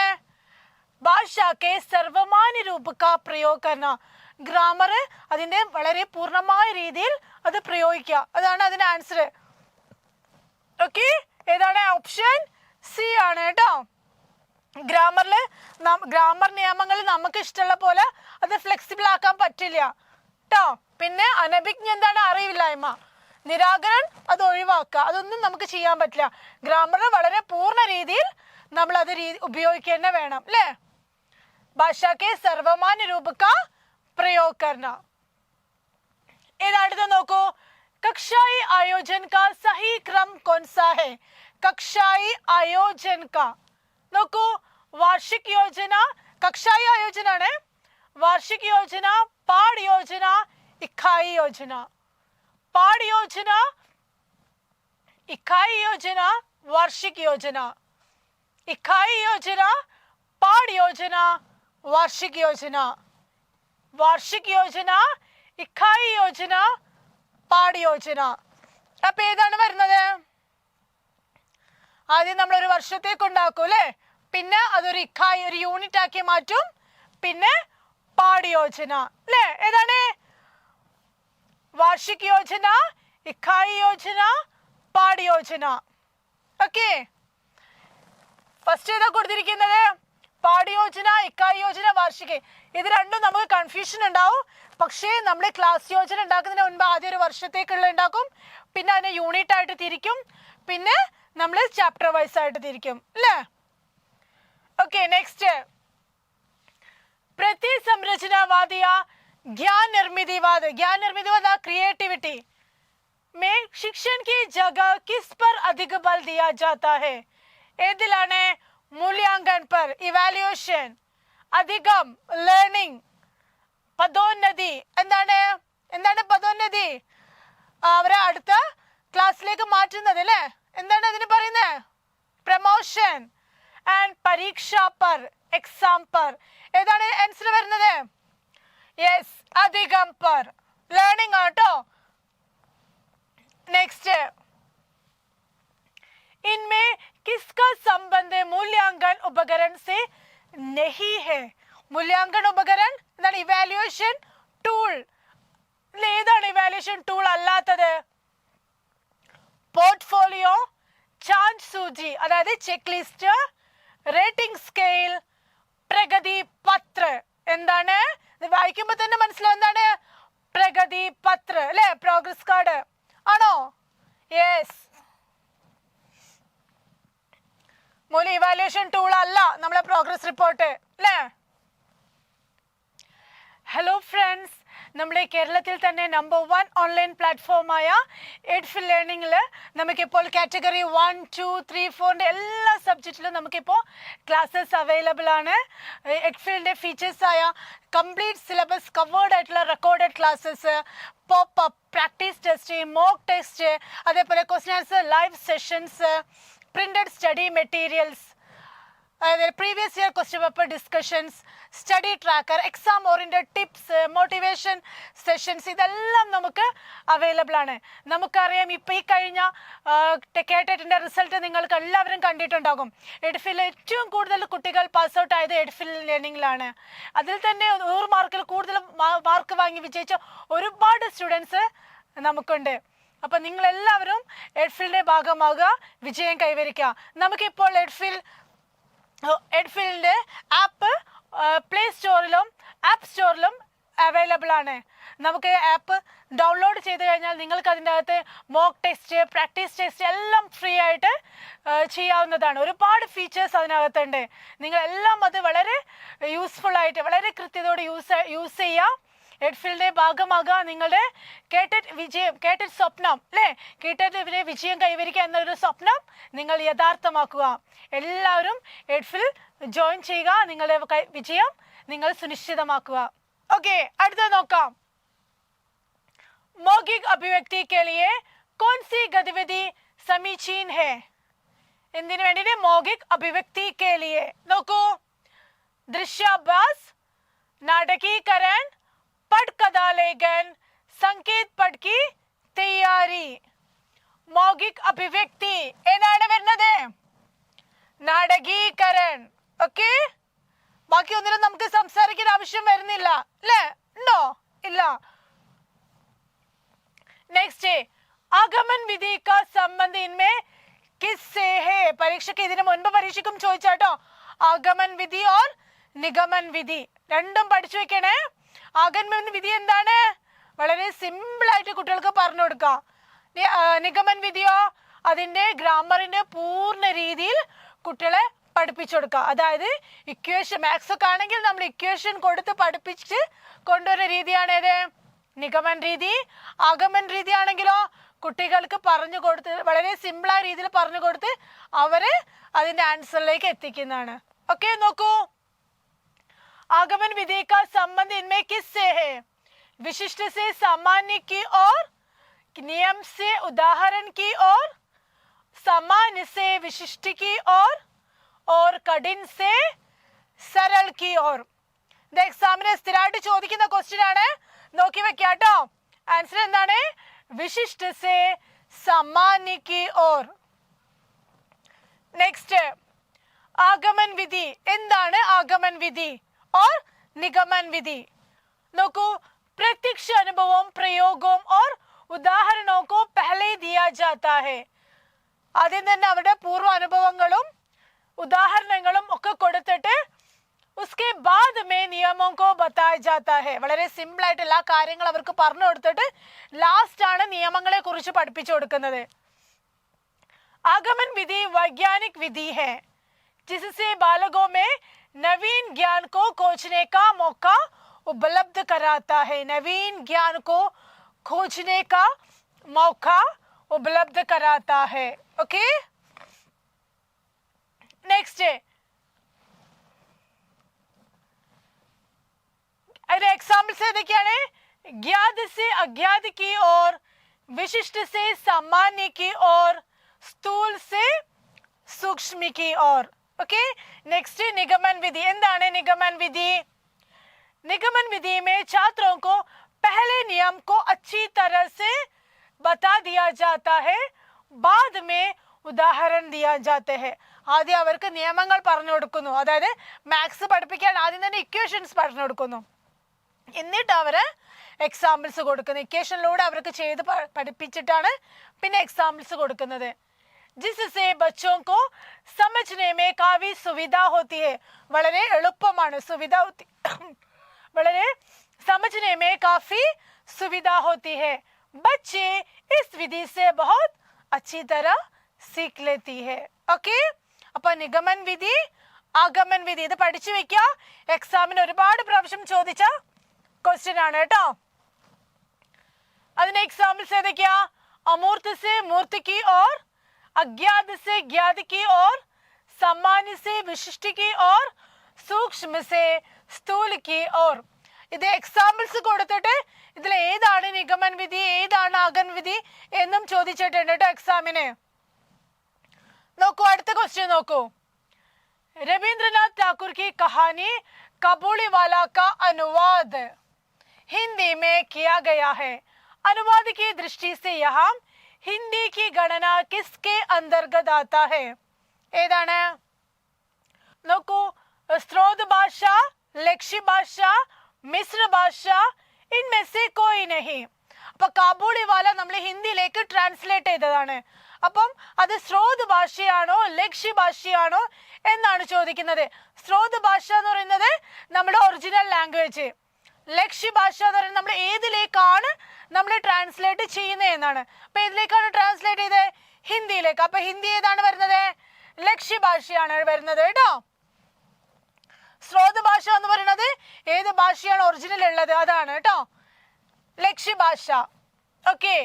ഭാഷ के सर्वमान्य रूप का प्रयोग करना. ഗ്രാമർ അതിന്റെ വളരെ പൂർണ്ണമായ രീതിയിൽ അത് പ്രയോഗിക്കുക, അതാണ് അതിന്റെ ആൻസർ. ഓക്കെ, ഏതാണ്? ഓപ്ഷൻ സി ആണ് കേട്ടോ. ഗ്രാമർ നിയമങ്ങളിൽ നമുക്ക് ഇഷ്ടമുള്ള പോലെ അത് ഫ്ലെക്സിബിൾ ആക്കാൻ പറ്റില്ല കേട്ടോ. പിന്നെ അനഭിജ്ഞ എന്താണ്? അറിവില്ലായ്മ. നിരാകരൺ അത് ഒഴിവാക്കുക, അതൊന്നും നമുക്ക് ചെയ്യാൻ പറ്റില്ല. ഗ്രാമർ വളരെ പൂർണ്ണ രീതിയിൽ നമ്മൾ അത് ഉപയോഗിക്കുക വേണം അല്ലേ? ഭാഷ के सर्वमान्य रूप का प्रयोग करना. ഏതാടുത്ത് നോക്കൂ. कक्षाई आयोजन का सही क्रम कौन सा है? कक्षाई आयोजन का നോക്കൂ. वार्षिक योजना कक्षाई आयोजन ആണ്. वार्षिक योजना, पाठ योजना, इकाई योजना. पाठ योजना, इकाई योजना, वार्षिक योजना. इकाई योजना, पाठ योजना, वार्षिक योजना. वार्षिक योजना, इकाई योजना, पाठ योजना. അപ്പൊ ഏതാണ് വരുന്നത്? ആദ്യം നമ്മൾ ഒരു വർഷത്തേക്ക് ഉണ്ടാക്കും അല്ലേ, പിന്നെ അതൊരു ഇക്കായി ഒരു യൂണിറ്റ് ആക്കി മാറ്റും, പിന്നെ പാഠ യോജന അല്ലേ? ഏതാണ്? വാർഷിക യോജന, ഇക്കായി യോജന, പാഠ യോജന. ഓക്കെ, ഫസ്റ്റ് ഏതാ കൊടുത്തിരിക്കുന്നത്? പാഠ യോജന, ഇക്കായി യോജന, വാർഷിക. ഇത് രണ്ടും നമുക്ക് കൺഫ്യൂഷൻ ഉണ്ടാവും. പക്ഷേ നമ്മൾ ക്ലാസ് യോജന ഉണ്ടാക്കുന്നതിന് മുൻപ് ആദ്യം ഒരു വർഷത്തേക്കുള്ള ഉണ്ടാക്കും, പിന്നെ അതിനെ യൂണിറ്റ് ആയിട്ട് തിരിക്കും, പിന്നെ നമ്മൾ ചാപ്റ്റർ വൈസ് ആയിട്ട് തിരിക്കും അല്ലേ? ओके, नेक्स्ट प्रतिसंरचनावाद या ज्ञान निर्मितिवाद. ज्ञान निर्मितिवाद क्रिएटिविटी में शिक्षण की जगह किस पर अधिक बल दिया जाता है? ഏതിലാണ്? മൂല്യാങ്കൻ पर, ഇവാലുവേഷൻ, അധികം ലേണിംഗ്, പദോന്നതി. എന്താണ് എന്താണ് പദോന്നതി? അവരെ അടുത്ത ക്ലാസ്സിലേക്ക് മാറ്റുന്നത് അല്ലേ? എന്താണ് അതിന് പറയുന്നത്? പ്രമോഷൻ. ആൻഡ് പരീക്ഷ पर, എക്സാം पर. ഏതാണ് ആൻസർ വരുന്നത്? യെസ്, അധികം पर, ലേണിംഗ് ആട്ടോ. നെക്സ്റ്റ്, इनमें किसका संबंध मूल्यांकन उपकरण से नहीं है? മൂല്യാങ്കൻ ഉപകരണം എന്താണ്? Evaluation tool. ഏതാണ് ഇവാലുവേഷൻ ടൂൾ അല്ലാത്തത്? പോർട്ട്ഫോളിയോ, ചാൻസ് സൂചി അതായത് check list, rating scale, Pragati പത്ര. എന്താണ്? ഇത് വായിക്കുമ്പോ തന്നെ മനസ്സിലാവും എന്താണ്? പ്രഗതി പത്ര അല്ലെ? പ്രോഗ്രസ് കാർഡ് ആണോ? യെസ്. മൂല്യ ഇവാലുവേഷൻ ടൂൾ അല്ല നമ്മളെ പ്രോഗ്രസ് റിപ്പോർട്ട് അല്ലേ? ഹലോ ഫ്രണ്ട്സ്, നമ്മുടെ കേരളത്തിൽ തന്നെ നമ്പർ 1 ഓൺലൈൻ പ്ലാറ്റ്ഫോമായ എഡ്ഫിൽ ലേണിംഗിൽ നമുക്കിപ്പോൾ കാറ്റഗറി 1, 2, 3, 4 എല്ലാ സബ്ജക്റ്റിലും നമുക്കിപ്പോൾ ക്ലാസ്സസ് അവൈലബിൾ ആണ്. എഡ്ഫിലിൻ്റെ ഫീച്ചേഴ്സായ കംപ്ലീറ്റ് സിലബസ് കവേർഡ് ആയിട്ടുള്ള recorded classes, pop up, practice test, mock test, അതേപോലെ question answer live sessions, printed study materials, അതായത് previous year question paper discussions, study tracker, exam oriented tips, motivation sessions, ഇതെല്ലാം നമുക്ക് available ആണ്. നമുക്കറിയാം ഇപ്പോൾ ഈ കഴിഞ്ഞ കേട്ടറ്റിൻ്റെ റിസൾട്ട് നിങ്ങൾക്ക് എല്ലാവരും കണ്ടിട്ടുണ്ടാകും. എഡ്ഫിൽ ഏറ്റവും കൂടുതൽ കുട്ടികൾ പാസ് ഔട്ട് ആയത് എഡ്ഫിൽ ലേണിംഗിലാണ്. അതിൽ തന്നെ 100 മാർക്കിൽ കൂടുതൽ മാർക്ക് വാങ്ങി വിജയിച്ച ഒരുപാട് സ്റ്റുഡൻസ് നമുക്കുണ്ട്. അപ്പം നിങ്ങളെല്ലാവരും എഡ്ഫിലിൻ്റെ ഭാഗമാകുക, വിജയം കൈവരിക്കുക. നമുക്കിപ്പോൾ എഡ്ഫിലിൻ്റെ ആപ്പ് പ്ലേ സ്റ്റോറിലും ആപ്പ് സ്റ്റോറിലും അവൈലബിൾ ആണ്. നമുക്ക് ആപ്പ് ഡൗൺലോഡ് ചെയ്ത് കഴിഞ്ഞാൽ നിങ്ങൾക്ക് അതിൻ്റെ അകത്ത് മോക്ക് ടെസ്റ്റ്, പ്രാക്ടീസ് ടെസ്റ്റ് എല്ലാം ഫ്രീ ആയിട്ട് ചെയ്യാവുന്നതാണ്. ഒരുപാട് ഫീച്ചേഴ്സ് അതിനകത്തുണ്ട്. നിങ്ങളെല്ലാം അത് വളരെ യൂസ്ഫുൾ ആയിട്ട് വളരെ കൃത്യതയോടെ യൂസ് ചെയ്യുക. എഡ്ഫിലിൻ്റെ ഭാഗമാകുക. നിങ്ങളുടെ കേട്ടറ്റ് സ്വപ്നം അല്ലേ? കേട്ടറ്റിലെ വിജയം കൈവരിക്കുക എന്നൊരു സ്വപ്നം നിങ്ങൾ യഥാർത്ഥമാക്കുക. എല്ലാവരും എഡ്ഫിൽ ജോയിൻ ചെയ്യുക. നിങ്ങളുടെ വിജയം നിങ്ങൾ സുനിശ്ചിതമാക്കുക. ഓക്കെ, അടുത്ത നോക്കാം. मौखिक अभिव्यक्ति के लिए कौन सी गतिविधि समीचीन है? എന്തിനു വേണ്ടിയിട്ട്? മൗഖിക് അഭിവ്യക്തി के लिए. നോക്കൂ, दृश्याभ्यास, नाटकीकरण, पटकथा लेखन, संकेत पट की तैयारी, मौखिक अभिव्यक्ति ഏതാണ് വരുന്നത്? നാടകീകരൺ. ഓക്കെ, ബാക്കി ഒന്നിനും നമുക്ക് സംസാരിക്കാൻ ആവശ്യം വരുന്നില്ല അല്ലേ? ഉണ്ടോ? ഇല്ല. नेक्स्ट है आगमन विधि का संबंध इनमें किससे है? പരീക്ഷയ്ക്ക് ഇതിനു മുൻപ് പരീക്ഷയ്ക്കും ചോദിച്ചാട്ടോ. ആഗമൻ വിധി ഓർ നിഗമൻ വിധി രണ്ടും പഠിച്ചു വെക്കണേ. ആഗമൻ വിധി എന്താണ്? വളരെ സിമ്പിൾ ആയിട്ട് കുട്ടികൾക്ക് പറഞ്ഞു കൊടുക്കാം. നിഗമൻ വിധിയോ അതിന്റെ ഗ്രാമറിന്റെ പൂർണ്ണ രീതിയിൽ കുട്ടികളെ പഠിപ്പിച്ചു കൊടുക്കുക. അതായത് ഇക്വേഷൻ, മാത്സ് ഒക്കെ ആണെങ്കിൽ നമ്മൾ ഇക്വേഷൻ കൊടുത്ത് പഠിപ്പിച്ച് കൊണ്ടുവരുന്ന രീതിയാണ് ഏത്? നിഗമൻ രീതി. ആഗമൻ രീതി ആണെങ്കിലോ കുട്ടികൾക്ക് പറഞ്ഞു കൊടുത്ത് വളരെ സിമ്പിളായ രീതിയിൽ പറഞ്ഞു കൊടുത്ത് അവരെ അതിന്റെ ആൻസറിലേക്ക് എത്തിക്കുന്നതാണ്. ഓക്കെ, നോക്കൂ. आगमन विधि का संबंध इनमें किससे है? विशिष्ट से सामान्य की ओर, नियम से उदाहरण की ओर, सामान्य से विशिष्ट की ओर और कठिन से सरल की ओर. ഇത് എക്സാമിന് സ്ഥിരമായിട്ട് ചോദിക്കുന്ന ക്വസ്റ്റ്യൻ ആണ്. നോക്കി വെക്കാട്ടോ. ആൻസർ എന്താണ്? വിശിഷ്ട സേ സാമാന്യ की ओर. നെക്സ്റ്റ്, ആഗമൻ വിധി എന്താണ്? ആഗമൻ വിധി और निगमन विधि. നോക്കൂ, प्रत्यक्ष अनुभवों, प्रयोगों और उदाहरणों को पहले दिया जाता है. ആദ്യം തന്നെ അവരുടെ പൂർവ്വ അനുഭവങ്ങളും ഉദാഹരണങ്ങളും ഒക്കെ കൊടുത്തിട്ട് उसके बाद में नियमों को बताया जाता है. വളരെ സിമ്പിൾ ആയിട്ട് എല്ലാ കാര്യങ്ങളും അവർക്ക് പറഞ്ഞു കൊടുത്തിട്ട് ലാസ്റ്റ് ആണ് നിയമങ്ങളെ കുറിച്ച് പഠിപ്പിച്ചു കൊടുക്കുന്നത്. आगमन विधि वैज्ञानिक विधि है जिससे बालकों में नवीन ज्ञान को खोजने का मौका उपलब्ध कराता है. नवीन ज्ञान को खोजने का मौका उपलब्ध कराता है. ओके, नेक्स्ट अरे एग्जाम्पल से देखिए, ज्ञात से अज्ञात की ओर, विशिष्ट से सामान्य की ओर, स्थूल से सूक्ष्म की ओर. ओके, नेक्स्ट निगमन विधि. എന്താണ് निगमन विधि? निगमन विधि में छात्रों को पहले नियम को अच्छी तरह से बता दिया जाता है, बाद में उदाहरण दिया जाते हैं. ആദ്യം അവർക്ക് നിയമങ്ങൾ പറഞ്ഞു കൊടുക്കുന്നു. അതായത് മാത്സ് പഠിപ്പിക്കാൻ ആദ്യം തന്നെ ഇക്വേഷൻസ് പറഞ്ഞു കൊടുക്കുന്നു. എന്നിട്ട് അവര് എക്സാമ്പിൾസ് കൊടുക്കുന്നു. ഇക്വേഷനിലൂടെ അവർക്ക് ചെയ്ത് പഠിപ്പിച്ചിട്ടാണ് പിന്നെ എക്സാമ്പിൾസ് കൊടുക്കുന്നത്. जिससे बच्चों को समझने में काफी सुविधा होती है. വളരെ എളുപ്പമാണ്, സുവിധ होती വളരെ समझने में काफी सुविधा होती है. बच्चे इस विधि से बहुत अच्छी तरह सीख लेती है. ओके, അപ്പൊ നിഗമൻ വിധി, ആഗമൻ വിധി ഇത് പഠിച്ചു വെക്കുക. എക്സാമിന് ഒരുപാട് പ്രാവശ്യം ചോദിച്ച ക്വസ്റ്റ്യൻ ആണ് കേട്ടോ. അതിന് എക്സാമ്പിൾസ് ഏതൊക്കെയാ? अमूर्त से मूर्त की ओर, अज्ञात से ज्ञात की ओर, सामान्य से विशिष्ट की ओर, सूक्ष्म से स्थूल की ओर. ഇത് എക്സാമ്പിൾസ് കൊടുത്തിട്ട് ഇതിൽ ഏതാണ് നിഗമൻ വിധി ഏതാണ് ആഗമൻ വിധി എന്നും ചോദിച്ചിട്ടുണ്ട് കേട്ടോ എക്സാമിന്. നോക്കൂ, അടുത്ത ക്വസ്റ്റ്യൻ നോക്കൂ. रविंद्रनाथ ठाकुर की कहानी काबुलीवाला का अनुवाद हिंदी में किया गया है. अनुवाद की दृष्टि से यहाँ हिंदी की गणना किसके अंतर्गत आता है? ഏതാണ്? നോക്കൂ, स्रोत भाषा, लक्ष्य भाषा, मिश्र भाषा, इनमें से कोई नहीं. അപ്പൊ കാബൂളിവാല നമ്മൾ ഹിന്ദിയിലേക്ക് ട്രാൻസ്ലേറ്റ് ചെയ്തതാണ്. അപ്പം അത് സ്രോത് ഭാഷയാണോ ലക്ഷ്യ ഭാഷയാണോ എന്നാണ് ചോദിക്കുന്നത്. സ്രോത് ഭാഷ എന്ന് പറയുന്നത് നമ്മുടെ ഒറിജിനൽ ലാംഗ്വേജ്, ലക്ഷ്യ ഭാഷ എന്ന് പറയുന്നത് നമ്മൾ ഏതിലേക്കാണ് നമ്മൾ ട്രാൻസ്ലേറ്റ് ചെയ്യുന്നത് എന്നാണ്. അപ്പൊ ഏതിലേക്കാണ് ട്രാൻസ്ലേറ്റ് ചെയ്തത്? ഹിന്ദിയിലേക്ക്. അപ്പൊ ഹിന്ദി ഏതാണ് വരുന്നത്? ലക്ഷ്യ ഭാഷയാണ് വരുന്നത് കേട്ടോ. സ്രോത് ഭാഷ എന്ന് പറയുന്നത് ഏത് ഭാഷയാണ് ഒറിജിനൽ ഉള്ളത് അതാണ് കേട്ടോ ലക്ഷ്യ ഭാഷ. ओके,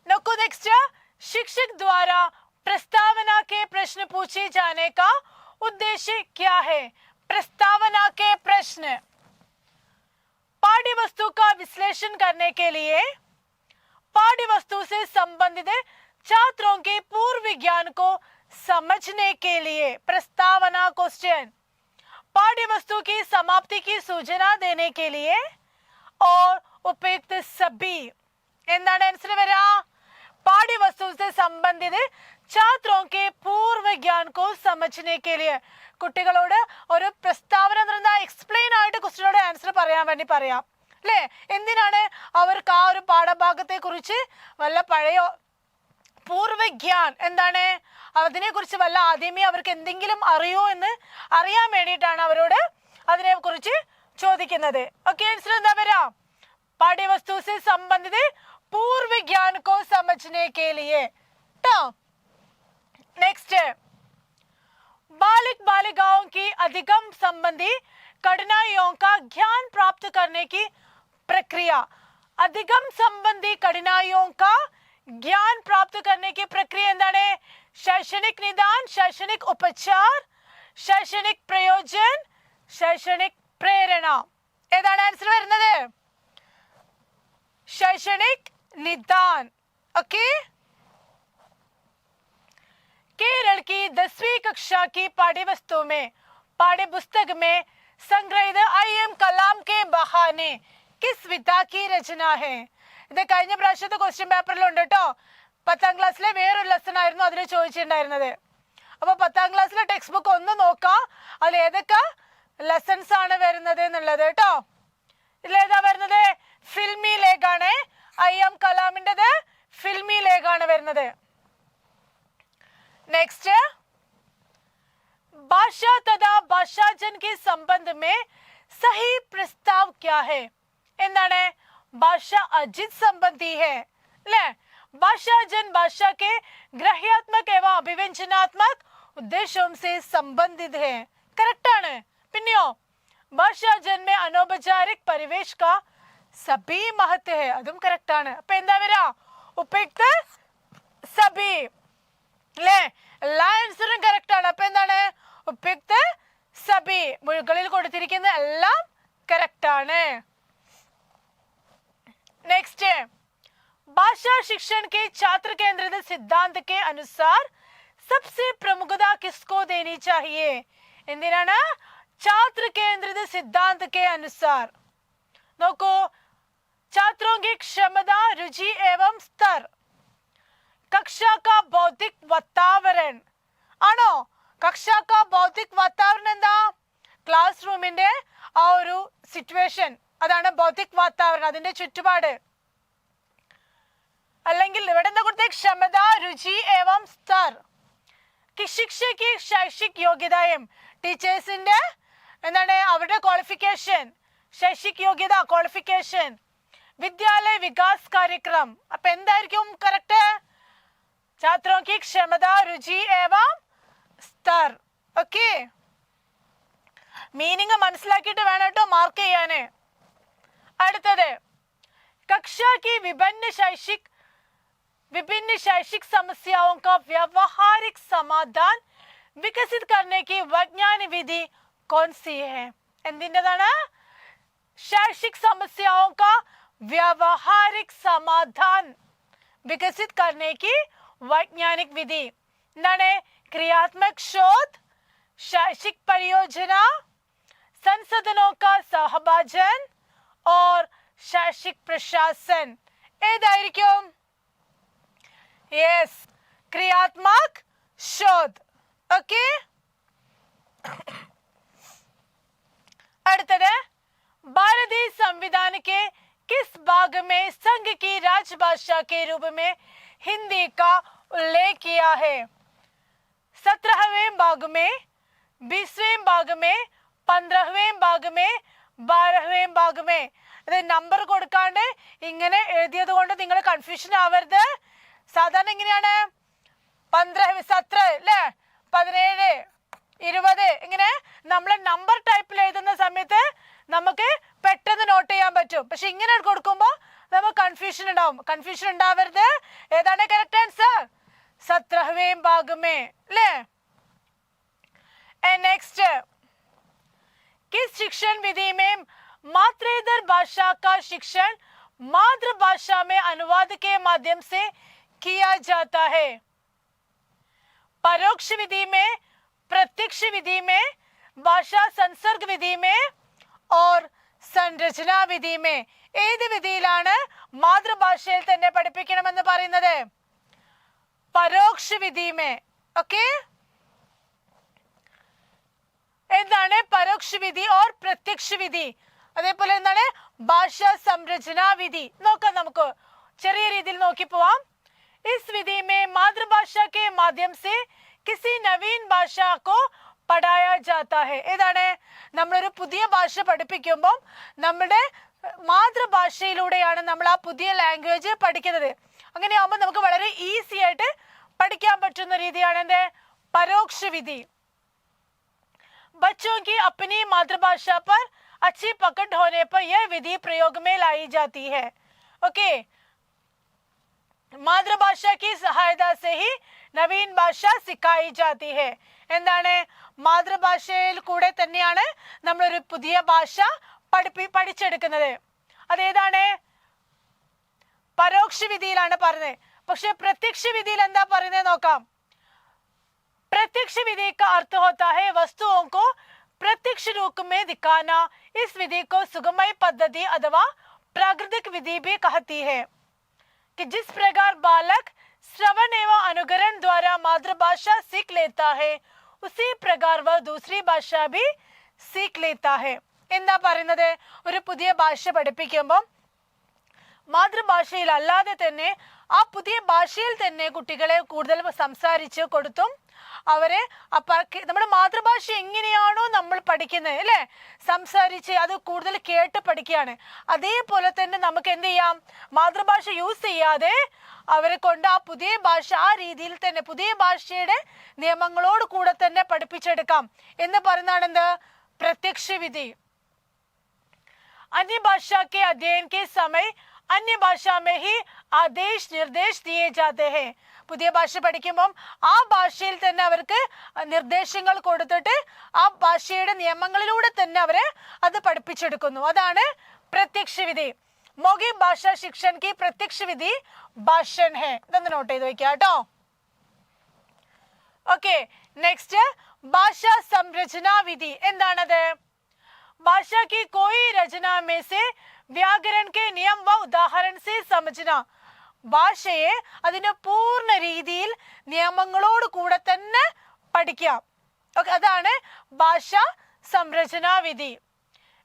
नोको नेक्स्ट, शिक्षक द्वारा प्रस्तावना के प्रश्न पूछे जाने का उद्देश्य क्या है? प्रस्तावना के प्रश्न पाठ्य वस्तु का विश्लेषण करने के लिए पाठ्य वस्तु से संबंधित छात्रों के पूर्व ज्ञान को समझने के लिए प्रस्तावना क्वेश्चन, पाठ्य वस्तु की समाप्ति की सूचना देने के लिए और उपयुक्त सभी എന്താണ് ആൻസർ വരാ? पाठ्य वस्तु से संबंधित छात्रों के पूर्व ज्ञान को समझने के लिए കുട്ടികളോട് ഒരു പ്രസ്താവന തരുന്ന എക്സ്പ്ലെയിൻ ആയിട്ട് ക്വസ്റ്റ്യനോട് ആൻസർ പറയാൻ വേണ്ടി പറയാം അല്ലേ? എന്തിനാണ്? അവർക്ക് ആ ഒരു പാഠഭാഗത്തെ കുറിച്ച് വല്ല പഴയ പൂർവ്വജ്ഞാൻ എന്താണ് അതിനെ കുറിച്ച് വല്ല ആദ്യമേ അവർക്ക് എന്തെങ്കിലും അറിയോ എന്ന് അറിയാൻ വേണ്ടിയിട്ടാണ് അവരോട് അതിനെ കുറിച്ച് ചോദിക്കുന്നത്. ഓക്കെ, ആൻസർ എന്താ വരാ? पाठ्यवस्तु से संबंधित पूर्व ज्ञान को समझने के लिए. नेक्स्ट है बालिक बालिकाओं की अधिगम संबंधी कठिनाइयों का ज्ञान प्राप्त करने की प्रक्रिया. अधिगम संबंधी कठिनाइयों का ज्ञान प्राप्त करने की प्रक्रिया എന്താണ്? शैक्षणिक निदान, शैक्षणिक उपचार, शैक्षणिक प्रयोजन, शैक्षणिक प्रेरणा. ഏതാണ് ആൻസർ വരുന്നത്? शैक्षणिक निदान. ओके, केरल की 10वीं कक्षा की पाठ्यवस्तु में पाठ्य पुस्तक में संग्रहित आई.एम. कलाम के बहाने किस विधा की रचना है? ഇത് കഴിഞ്ഞ പ്രാവശ്യത്തെ ക്വസ്റ്റ്യൻ പേപ്പറിലുണ്ട് കേട്ടോ. 10ാം ക്ലാസ്സിലെ വേറൊരു ലെസൺ ആയിരുന്നു അതിൽ ചോദിച്ചിട്ടുണ്ടായിരുന്നത്. അപ്പോൾ 10ാം ക്ലാസ്സിലെ ടെക്സ്റ്റ് ബുക്ക് ഒന്ന് നോക്കാം, അതിൽ ഏതൊക്കെ ലെസൺസ് ആണ് വരുന്നത് എന്നുള്ളത് കേട്ടോ. ഇതിലേതാ വരുന്നത്? ഫിൽമി ലേഖാണ്. I.M. കലാമിൻ്റെത് ഫിൽമി ലേഖാണ് വരുന്നത്. नेक्स्ट भाषा तथा भाषाजन के संबंध में सही प्रस्ताव क्या है? എന്താണ്? ഭാഷ अजित संबंधी है अल्ले? भाषाजन भाषा के ग्रह्यात्मक एवं अभिव्यंजनात्मक उद्देश्यों से संबंधित है. करेक्ट ആണ്. പിന്നെയോ ഭാഷാജन में अनौपचारिक परिवेश का सभी महत्व है. അതും കറക്റ്റ് ആണ്. അപ്പൊ എന്താ വരാ? ഉപയുക്ത സഭി അല്ലേ? എല്ലാ ആൻസറും കറക്റ്റ് ആണ്. അപ്പൊ എന്താണ്? ഉപയുക്ത സഭി. മുകളിൽ കൊടുത്തിരിക്കുന്ന എല്ലാം കറക്റ്റ് ആണ്. नेक्स्ट है भाषा शिक्षण के छात्र केंद्रित सिद्धांत के अनुसार सबसे प्रमुखता किसको देनी चाहिए? എന്തിനാണ്? छात्र केंद्रित सिद्धांत के अनुसार. നോക്കൂ, छात्रों की क्षमता, रुचि एवं स्तर, कक्षा का भौतिक वातावरण ആണോ? കക്ഷ കാ ഭൗതിക് വാതാവരണം എന്താ? ക്ലാസ് റൂമിന്റെ ആ ഒരു സിറ്റുവേഷൻ, അതാണ് ഭൗതിക് വാതാവരണം, അതിന്റെ ചുറ്റുപാട്. അല്ലെങ്കിൽ ഇവിടെ എന്താ കൊടുത്തേ? ക്ഷമത, രുചി ഏവം സ്തർ. ശിക്ഷയ്ക്ക് ശൈക്ഷിക് യോഗ്യതയും ടീച്ചേഴ്സിന്റെ എന്താണ് അവരുടെ ക്വാളിഫിക്കേഷൻ, ശൈക്ഷിക് യോഗ്യത ക്വാളിഫിക്കേഷൻ, വിദ്യാലയ വികാസ് കാര്യക്രം. അപ്പൊ എന്തായിരിക്കും കറക്റ്റ്? छात्रों की क्षमता, रुचि एवं स्तर. ओके, മീനിങ് മനസ്സിലാക്കിയിട്ട് വേണം കേട്ടോ മാർക്ക് ചെയ്യാന്. അടുത്തത് कक्षा की विभिन्न शैक्षिक समस्याओं का व्यवहारिक समाधान विकसित करने की वैज्ञानिक विधि कौन सी है? എന്തിൻ്റെതാണ്? शैक्षिक समस्याओं का व्यवहारिक समाधान विकसित करने की वैज्ञानिक विधि എന്താണ്? क्रियात्मक शोध, शैक्षिक परियोजना, संसाधनों का सहभाजन और शैक्षिक प्रशासन. ഏതായിരിക്കും? യെസ്, क्रियात्मक शोध. ओके, അടുത്തത് भारतीय संविधान के किस भाग में संघ की राजभाषा के रूप में हिंदी का उल्लेख किया है? 17वें भाग में, 20वें भाग में, 15वें भाग में, 12वें भाग में. ഇത് നമ്പർ കൊടുക്കാണ്ട് ഇങ്ങനെ എഴുതിയത് കൊണ്ട് നിങ്ങൾ കൺഫ്യൂഷൻ ആവരുത്. സാധാരണ എങ്ങനെയാണ്? 15, 17 അല്ലേ, 17, 20 ഇങ്ങനെ നമ്മൾ നമ്പർ ടൈപ്പിൽ എഴുതുന്ന സമയത്ത് നമുക്ക് പെട്ടെന്ന് നോട്ട് ചെയ്യാൻ പറ്റും. പക്ഷെ ഇങ്ങനെ കൊടുക്കുമ്പോൾ നമുക്ക് കൺഫ്യൂഷൻ ഉണ്ടാവും. കൺഫ്യൂഷൻ ഉണ്ടാവരുത്. ഏതാണ് കറക്റ്റ് ആൻസർ? 17वें भाग में ले. नेक्स्ट, किस शिक्षण विधि में मातृेतर भाषा का शिक्षण मातृभाषा में अनुवाद के माध्यम से किया जाता है? परोक्ष विधि में, प्रत्यक्ष विधि में, ഭാഷാ സംസർഗ വിധി में और സംരചനാ വിധി में ഏത് വിധിയിലാണ് മാതൃഭാഷയിൽ തന്നെ പഠിപ്പിക്കണമെന്ന് പറയുന്നത്? പരോക്ഷ വിധി में. ഓക്കെ, എന്താണ് പരോക്ഷ വിധി और പ്രത്യക്ഷ വിധി? അതേപോലെ എന്താണ് ഭാഷാ സംരചനാ വിധി? നോക്കാം, നമുക്ക് ചെറിയ രീതിയിൽ നോക്കി പോവാം. इस विधि में मातृभाषा के माध्यम से किसी नवीन भाषा को പഠായ ജാത്താ ഹെ. ഏതാണ്? നമ്മളൊരു പുതിയ ഭാഷ പഠിപ്പിക്കുമ്പോൾ നമ്മുടെ മാതൃഭാഷയിലൂടെയാണ് നമ്മൾ ആ പുതിയ ലാംഗ്വേജ് പഠിക്കുന്നത്. അങ്ങനെയാകുമ്പോൾ നമുക്ക് വളരെ ഈസി ആയിട്ട് പഠിക്കാൻ പറ്റുന്ന രീതിയാണ് എന്ത്? പരോക്ഷ വിധി. बच्चों की अपनी मातृभाषा पर अच्छी पकड़ होने पर यह विधि प्रयोग में लाई जाती है. ओके, മാതൃഭാഷ की सहायता से ही नवीन भाषा सिखाई जाती है. എന്താണ്? മാതൃഭാഷയിൽ കൂടെ തന്നെയാണ് നമ്മളൊരു പുതിയ ഭാഷ പഠിച്ചെടുക്കുന്നത്. അതേതാണ്? പരോക്ഷ വിധിയിലാണ് പറയുന്നത്. പക്ഷെ പ്രത്യക്ഷ വിധിയിൽ എന്താ പറയുന്നത് നോക്കാം. प्रत्यक्ष विधि का अर्थ होता है वस्तुओं को प्रत्यक्ष रूप में दिखाना. इस विधि को सुगमय पद्धति अथवा प्राकृतिक विधि भी कहती है कि जिस प्रकार बालक श्रवण एवं अनुकरण द्वारा मातृभाषा सीख लेता है उसी प्रकार वह दूसरी भाषा भी सीख लेता है. എന്താ പറയുന്നത്? ഒരു പുതിയ ഭാഷ പഠിപ്പിക്കുമ്പോൾ മാതൃഭാഷയിൽ അല്ലാതെ തന്നെ ആ പുതിയ ഭാഷയിൽ തന്നെ കുട്ടികളെ കൂടുതൽ സംസാരിച്ച് കൊടുത്തും അവരെ നമ്മുടെ മാതൃഭാഷ എങ്ങനെയാണോ നമ്മൾ പഠിക്കുന്നത് അല്ലേ, സംസാരിച്ച് അത് കൂടുതൽ കേട്ട് പഠിക്കുകയാണ്. അതേപോലെ തന്നെ നമുക്ക് എന്ത് ചെയ്യാം? മാതൃഭാഷ യൂസ് ചെയ്യാതെ അവരെ കൊണ്ട് ആ പുതിയ ഭാഷ ആ രീതിയിൽ തന്നെ പുതിയ ഭാഷയുടെ നിയമങ്ങളോട് കൂടെ തന്നെ പഠിപ്പിച്ചെടുക്കാം എന്ന് പറയുന്നതാണ് എന്ത്? പ്രത്യക്ഷ വിധി. अन्य भाषा के अध्ययन के समय अन्य भाषा में ही आदेश निर्देश दिए जाते हैं. പുതിയ ഭാഷ പഠിക്കുമ്പോൾ ആ ഭാഷയിൽ തന്നെ അവർക്ക് നിർദ്ദേശങ്ങൾ കൊടുത്തിട്ട് ആ ഭാഷയുടെ നിയമങ്ങളിലൂടെ തന്നെ അവരെ അത് പഠിപ്പിച്ചെടുക്കുന്നു. അതാണ് പ്രത്യക്ഷ വിധി. മൗഖിക ഭാഷാ ശിക്ഷൺ की प्रत्यक्ष विधि भाषण है. ഇതൊന്ന് നോട്ട് ചെയ്ത് വെക്കാം കേട്ടോ. ഓക്കെ, നെക്സ്റ്റ് ഭാഷാ സംരചനാ വിധി. എന്താണത്? भाषा की कोई रचना में से व्याकरण के नियम व उदाहरण से समझना. ഭാഷയെ അതിന്റെ പൂർണ്ണ രീതിയിൽ നിയമങ്ങളോട് കൂടെ തന്നെ പഠിക്കാം. അതാണ് ഭാഷാ സംരചനാ വിധി.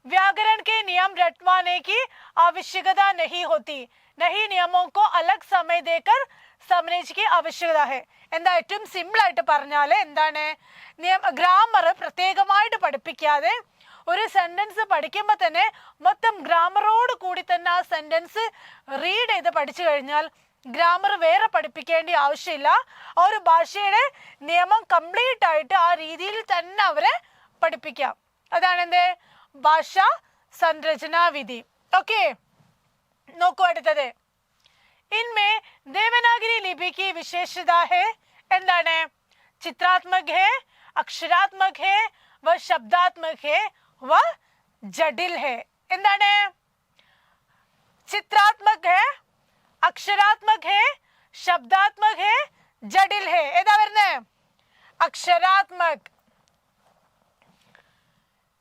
व्याकरण के नियम रटवाने की आवश्यकता नहीं होती. नहीं नियमों को अलग समय देकर समझने की आवश्यकता है. എന്താ ഏറ്റവും സിമ്പിൾ ആയിട്ട് പറഞ്ഞാൽ എന്താണ്? ഗ്രാമർ പ്രത്യേകമായിട്ട് പഠിപ്പിക്കാതെ ഒരു സെന്റൻസ് പഠിക്കുമ്പോൾ തന്നെ മൊത്തം ഗ്രാമറോട് കൂടി തന്നെ ആ സെന്റൻസ് റീഡ് ചെയ്ത് പഠിച്ചു കഴിഞ്ഞാൽ ഗ്രാമർ വേറെ പഠിപ്പിക്കേണ്ട ആവശ്യമില്ല. ആ ഒരു ഭാഷയുടെ നിയമം കംപ്ലീറ്റ് ആയിട്ട് ആ രീതിയിൽ തന്നെ അവരെ പഠിപ്പിക്കാം. അതാണ് എന്ത്? ഭാഷാ സംരചനാ വിധി. ഓക്കെ, നോക്കൂ അടുത്തത്. ഇൻമേ ദേവനാഗരി ലിപി की विशेषता है. എന്താണ്? ചിത്രാത്മക है, അക്ഷരാത്മക है, व शब्दात्मक है, व जटिल है. എന്താണ്? ചിത്രാത്മക है, അക്ഷരാത്മക है, शब्दात्मक है, जटिल है. ഏതാ വരുന്നത്? അക്ഷരാത്മക.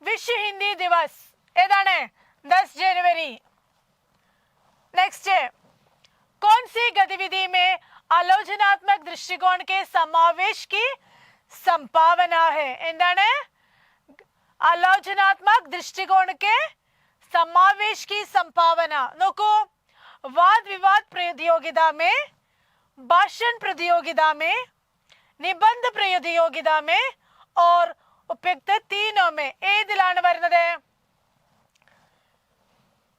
विश्व हिंदी दिवस ഏതാണ്? 10 जनवरी. नेक्स्ट है कौन सी गतिविधि में आलोचनात्मक दृष्टिकोण के समावेश की संभावना है? എന്താണ്? आलोचनात्मक दृष्टिकोण के समावेश की संभावना. നോക്കൂ, वाद विवाद प्रतियोगिता में, भाषण प्रतियोगिता में, निबंध प्रतियोगिता में और उपयुक्त तीनों में ഏതിലാണ് വരുന്നത്?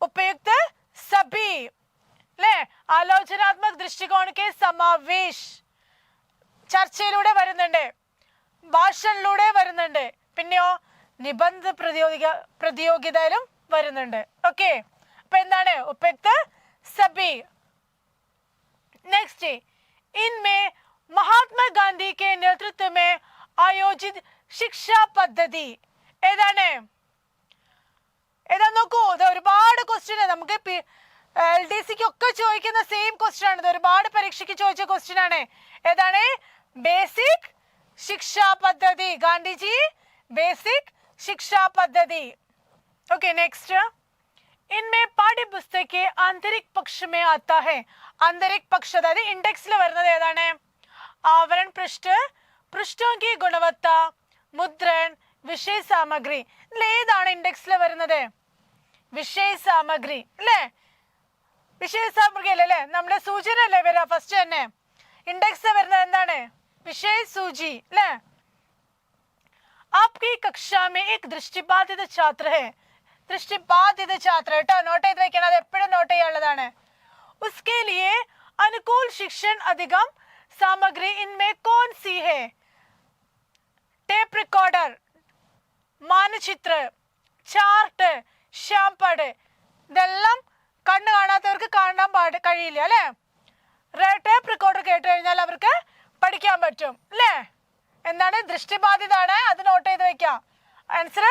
उपयुक्त सभी അല്ലേ? ആലോചനാത്മക ദൃഷ്ടികോൺ കെ സമാവേശ് ചർച്ചയിലൂടെ വരുന്നുണ്ട്, ഭാഷണിലൂടെ വരുന്നുണ്ട്, പിന്നെയോ നിബന്ധ പ്രതിയോഗിതയിലും വരുന്നുണ്ട്. ഓക്കെ, അപ്പൊ എന്താണ് ഉപയുക്ത സബി. നെക്സ്റ്റ്, इनमें महात्मा गांधी के नेतृत्व में आयोजित शिक्षा पद्धति ഏതാണ്? ഏതാ നോക്കൂ, ഇത് ഒരുപാട് ക്വസ്റ്റ്യൻ നമുക്ക് LDCക്ക് ഒക്കെ ചോദിക്കുന്ന സെയിം ക്വസ്റ്റ്യൻ ആണ്. ഇത് ഒരുപാട് പരീക്ഷയ്ക്ക് ചോദിച്ച ക്വസ്റ്റ്യൻ ആണ്. ഏതാണ്? ബേസിക് शिक्षा पद्धति, गांधी जी बेसिक शिक्षा पद्धति. ओके नेक्स्ट, इनमें पाठ्य पुस्तक के आंतरिक पक्ष में आता है. आंतरिक पक्ष अതായത് इंडेक्सिൽ വരുന്നത് ഏതാണ്? आवरण पृष्ठ, पृष्ठों की गुणवत्ता, मुद्रण, विषय सामग्री. ഏതാണ് इंडेक्सिൽ വരുന്നത്? വിഷയ സാമഗ്രി അല്ലേ? വിഷയ സാമഗ്രി അല്ലേ? നമ്മുടെ സൂചന അല്ലേ വരാ ഫസ്റ്റ് തന്നെ? इंडेक्स വരുന്നത് എന്താണ്? विषय सूची അല്ലേ? आपकी कक्षा में एक दृष्टिबाधित छात्र है. दृष्टिबाधित छात्र കേട്ടോ, നോട്ട് ചെയ്ത് വെക്കണം, അത് എപ്പോഴും നോട്ട് ചെയ്യാനുള്ളതാണ്. उसके लिए अनुकूल शिक्षण अधिगम सामग्री इनमें कौन सी है? टेप रिकॉर्डर, മാനചിത്ര, ചാർട്ട്, ഷാംപഡ്. ഇതെല്ലാം കണ്ണ് കാണാത്തവർക്ക് കാണാൻ കഴിയില്ല അല്ലേ? ടേപ്പ് റെക്കോർഡർ കേട്ട് കഴിഞ്ഞാൽ അവർക്ക് പഠിക്കാൻ പറ്റും അല്ലേ? എന്താണ്? ദൃഷ്ടിബാധിതാണ്, അത് നോട്ട് ചെയ്ത് വെക്കാം. Answer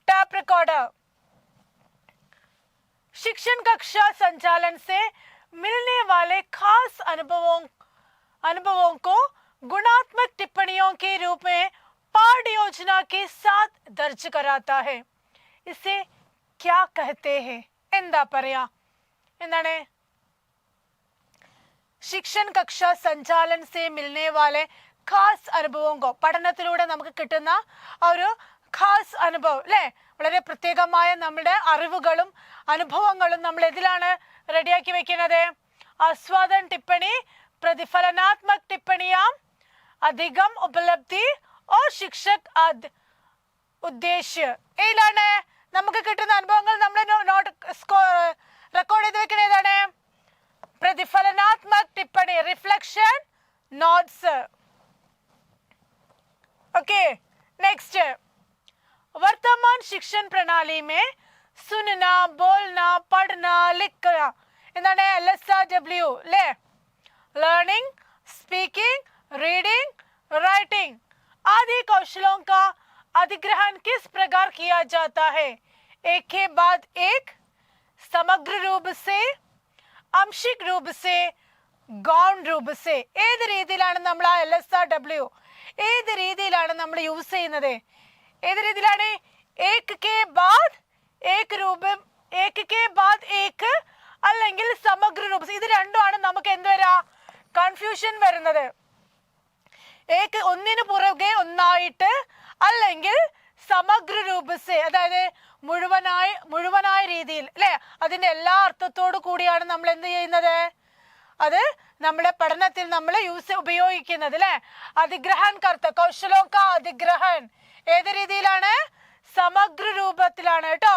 tap recorder. शिक्षण कक्षा संचालन से मिलने वाले खास अनुभवों को गुणात्मक टिप्पणियों के रूप में पाठ्य योजना के साथ दर्ज कराता है. इसे क्या कहते हैं? എന്താ പറയാ? എന്താണ്? शिक्षण कक्षा संचालन से मिलने वाले खास अनुभवों को, പഠനത്തിലൂടെ നമുക്ക് കിട്ടുന്ന ഒരു ഖാസ് അനുഭവം അല്ലേ? വളരെ പ്രത്യേകമായ നമ്മുടെ അറിവുകളും അനുഭവങ്ങളും നമ്മൾ എതിലാണ് റെഡിയാക്കി വെക്കുന്നത്? ആസ്വാദൻ ടിപ്പണി, പ്രതിഫലനാത്മക് ടിപ്പണിയാം, അധികം ഉപലബ്ധി और शिक्षक ഉദ്ദേശ്യ. ഏതാണ് നമുക്ക് കിട്ടുന്ന അനുഭവങ്ങൾ? നമ്മൾ നോട്ട് റെക്കോർഡ് ചെയ്ത് വെക്കണ ഏതാണ്? प्रतिफलनात्मक टिप्पणी, रिफ्लेक्शन नोट्स. ओके नेक्स्ट, वर्तमान शिक्षण प्रणाली में सुनना, बोलना, पढ़ना, लिखना എന്താണ്? LSRW അല്ലേ? लर्निंग, स्पीकिंग, रीडिंग, राइटिंग आदि कौशलों का अधिग्रहण किस प्रकार किया जाता है? एक के बाद एक, समग्र रूप से, आंशिक रूप से, गौण रूप से. ഏത് രീതിയിലാണ് നമ്മൾ ആ LSRW ഏത് രീതിയിലാണ് നമ്മൾ യൂസ് ചെയ്യുന്നത്? ഏത് രീതിയിലാണ്? एक के बाद एक रूप, एक के बाद एक അല്ലെങ്കിൽ സമഗ്ര രൂപ. ഇത് രണ്ടുമാണ് നമുക്ക് എന്ത് വരാ? കൺഫ്യൂഷൻ വരുന്നത്. ഏക്ക് ഒന്നിനു പുറകെ ഒന്നായിട്ട്, അല്ലെങ്കിൽ സമഗ്ര രൂപസെ അതായത് മുഴുവനായ രീതിയിൽ അല്ലെ? അതിന്റെ എല്ലാ അർത്ഥത്തോടു കൂടിയാണ് നമ്മൾ എന്ത് ചെയ്യുന്നത്? അത് നമ്മുടെ പഠനത്തിൽ നമ്മൾ ഉപയോഗിക്കുന്നത് അല്ലെ? അധിഗ്രഹൻ കർത്ത, കൗശലോ കാ അധിഗ്രഹൻ ഏത് രീതിയിലാണ്? സമഗ്ര രൂപത്തിലാണ് കേട്ടോ.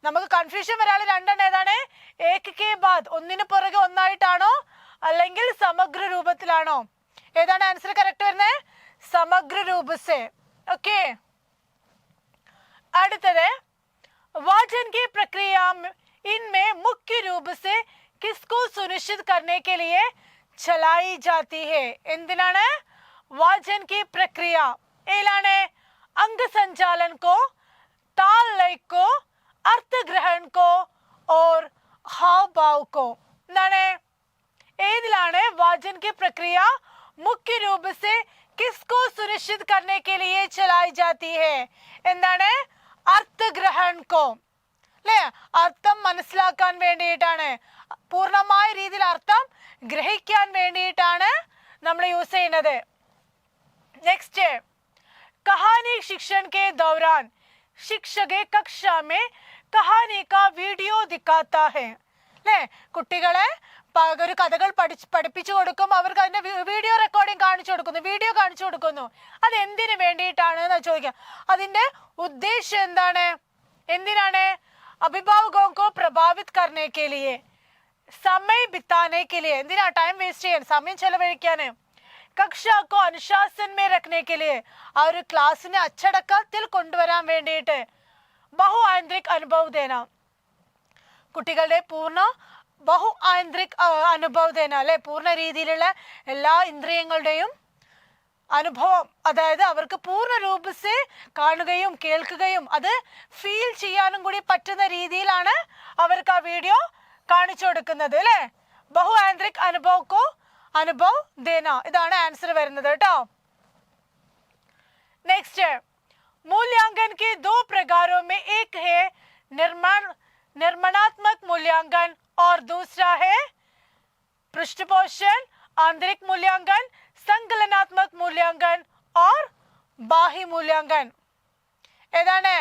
നമുക്ക് കൺഫ്യൂഷൻ വരാനുള്ള രണ്ടെണ്ണം ഏതാണ്? ഏക് കെ ബാദ് ഒന്നിനു പുറകെ ഒന്നായിട്ടാണോ, അല്ലെങ്കിൽ സമഗ്ര രൂപത്തിലാണോ? ഏതാണ് ആൻസർ കറക്റ്റ് വരുന്നത്? സമഗ്ര രൂപസെ. ഓക്കെ, അടുത്തത് वाचन की प्रक्रिया इनमें मुख्य रूप से किसको सुनिश्चित करने के लिए चलाई जाती है? എന്തിനാണ്? वाचन की प्रक्रिया ഏതാണ്? अंग संचालन को, ताल लय को, अर्थ ग्रहण को और हाव भाव को. എന്താണ്? ഏതിലാണ് वाचन की प्रक्रिया मुख्य रूप से किसको सुनिश्चित करने के लिए चलाई जाती है? എന്താണ്? അർത്ഥഗ്രഹൺ കോ അല്ലേ? അർത്ഥം മനസ്സിലാക്കാൻ വേണ്ടിയിട്ടാണ്, പൂർണ്ണമായ രീതിയിൽ അർത്ഥം ഗ്രഹിക്കാൻ വേണ്ടിയിട്ടാണ് നമ്മൾ യൂസ് ചെയ്യുന്നത്. നെക്സ്റ്റ്, कहानी शिक्षण के दौरान शिक्षक कक्षा में कहानी का वीडियो दिखाता है അല്ലേ? കുട്ടികളെ ഒരു കഥകൾ പഠിപ്പിച്ചു കൊടുക്കും, അവർക്ക് അതിന്റെ വീഡിയോ റെക്കോർഡിംഗ് കാണിച്ചു കൊടുക്കുന്നു, വീഡിയോ കാണിച്ചു കൊടുക്കുന്നു. അത് എന്തിനു വേണ്ടിയിട്ടാണ് എന്ന് ചോദിക്കാം. അതിന്റെ ഉദ്ദേശം എന്താണ്? എന്തിനാണ്? അഭിഭാവകോं को प्रभावित करने के लिए, समय बिताने के लिए. എന്തിനാ? ടൈം വേസ്റ്റ് ചെയ്യാൻ, സമയം ചെലവഴിക്കാൻ. कक्षा को अनुशासन में रखने के लिए, ആ ഒരു ക്ലാസ്സിനെ അച്ചടക്കത്തിൽ കൊണ്ടുവരാൻ വേണ്ടിയിട്ട്. ബഹു ആന്തരിക് അനുഭവ ദേന, കുട്ടികളുടെ പൂർണ്ണ ബഹു ആന്തരിക് അനുഭവ ദേന അല്ലെ? പൂർണ്ണ രീതിയിലുള്ള എല്ലാ ഇന്ദ്രിയങ്ങളുടെയും അനുഭവം, അതായത് അവർക്ക് പൂർണ്ണ രൂപസെ കാണുകയും കേൾക്കുകയും അത് ഫീൽ ചെയ്യാനും കൂടി പറ്റുന്ന രീതിയിലാണ് അവർക്ക് ആ വീഡിയോ കാണിച്ചു കൊടുക്കുന്നത് അല്ലെ? ബഹു ആന്തരിക് അനുഭവ ദേന, ഇതാണ് ആൻസർ വരുന്നത് കേട്ടോ. नेक्स्ट है, मूल्यांकन के दो प्रकारों में एक है निर्माणात्मक मूल्यांकन और दूसरा है पृष्ठपोषण, आंतरिक मूल्यांकन, संकलनात्मक मूल्यांकन और बाह्य मूल्यांकन. ഏതാണ്?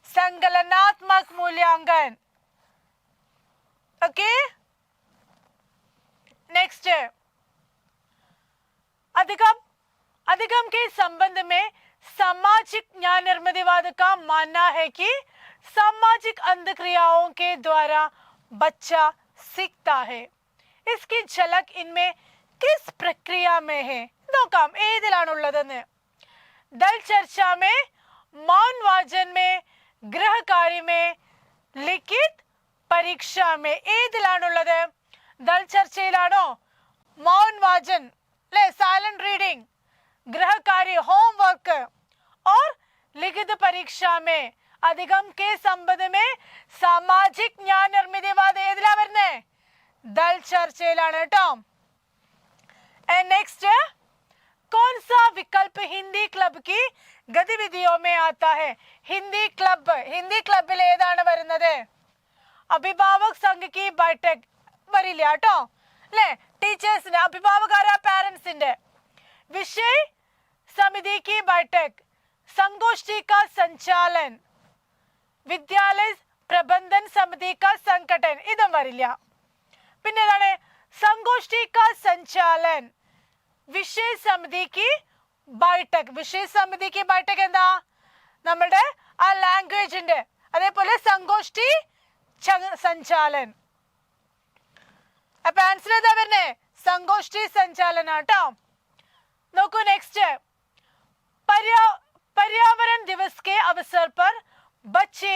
संकलनात्मक मूल्यांकन. ओके. नेक्स्ट है, अधिगम के संबंध में सामाजिक ज्ञान निर्मितिवाद का मानना है कि सामाजिक अंतःक्रियाओं के द्वारा बच्चा सीखता है. इसकी झलक इनमें किस प्रक्रिया में है? നോക്കാം ഏതിലാണുള്ളതെന്ന്. दल चर्चा में, मौन वाचन में, गृह कार्य में, लिखित परीक्षा में. ഏതിലാണുള്ളത്? दल ചർച്ചയിലാണോ? मौन वाचन ले साइलेंट रीडिंग, गृह कार्य होमवर्क और लिखित परीक्षा में. अधिगम के संबंध में सामाजिक ज्ञान निर्मितिवाद ഏതിലാ വരുന്നേ? दल चर्चയിലാണ് കേട്ടോ. नेक्स्ट, कौन सा विकल्प हिंदी क्लब की गतिविधियों में आता है? हिंदी क्लബിൽ ഏതാണ് വരുന്നത്? അഭിഭാവക് സംഘ് की बैठक വരില്ല കേട്ടോ അല്ലേ? ടീച്ചേഴ്സിന്റെ അഭിഭാവകരായ പാരന്റ്സിന്റെ. विषय समिति की बैठक, संगोष्ठी का संचालन, विद्यालय प्रबंधन समिति का संगठन. ഇതും വരില്ല. പിന്നെ ഏതാണ്? संगोष्ठी का संचालन, विषय समिति की बैठक. विषय समिति की बैठक എന്താ? നമ്മുടെ ആ ലാംഗ്വേജിന്റെ. അതേപോലെ സംഗോഷ്ഠി സഞ്ചാലൻ. അപ്പൊ ആൻസർ ഏതാ വരുന്നേ? സംഗോഷ്ഠി സഞ്ചാലന കേട്ടോ. നോക്കൂ नेक्स्ट, पर्यावरण दिवस के अवसर पर बच्चे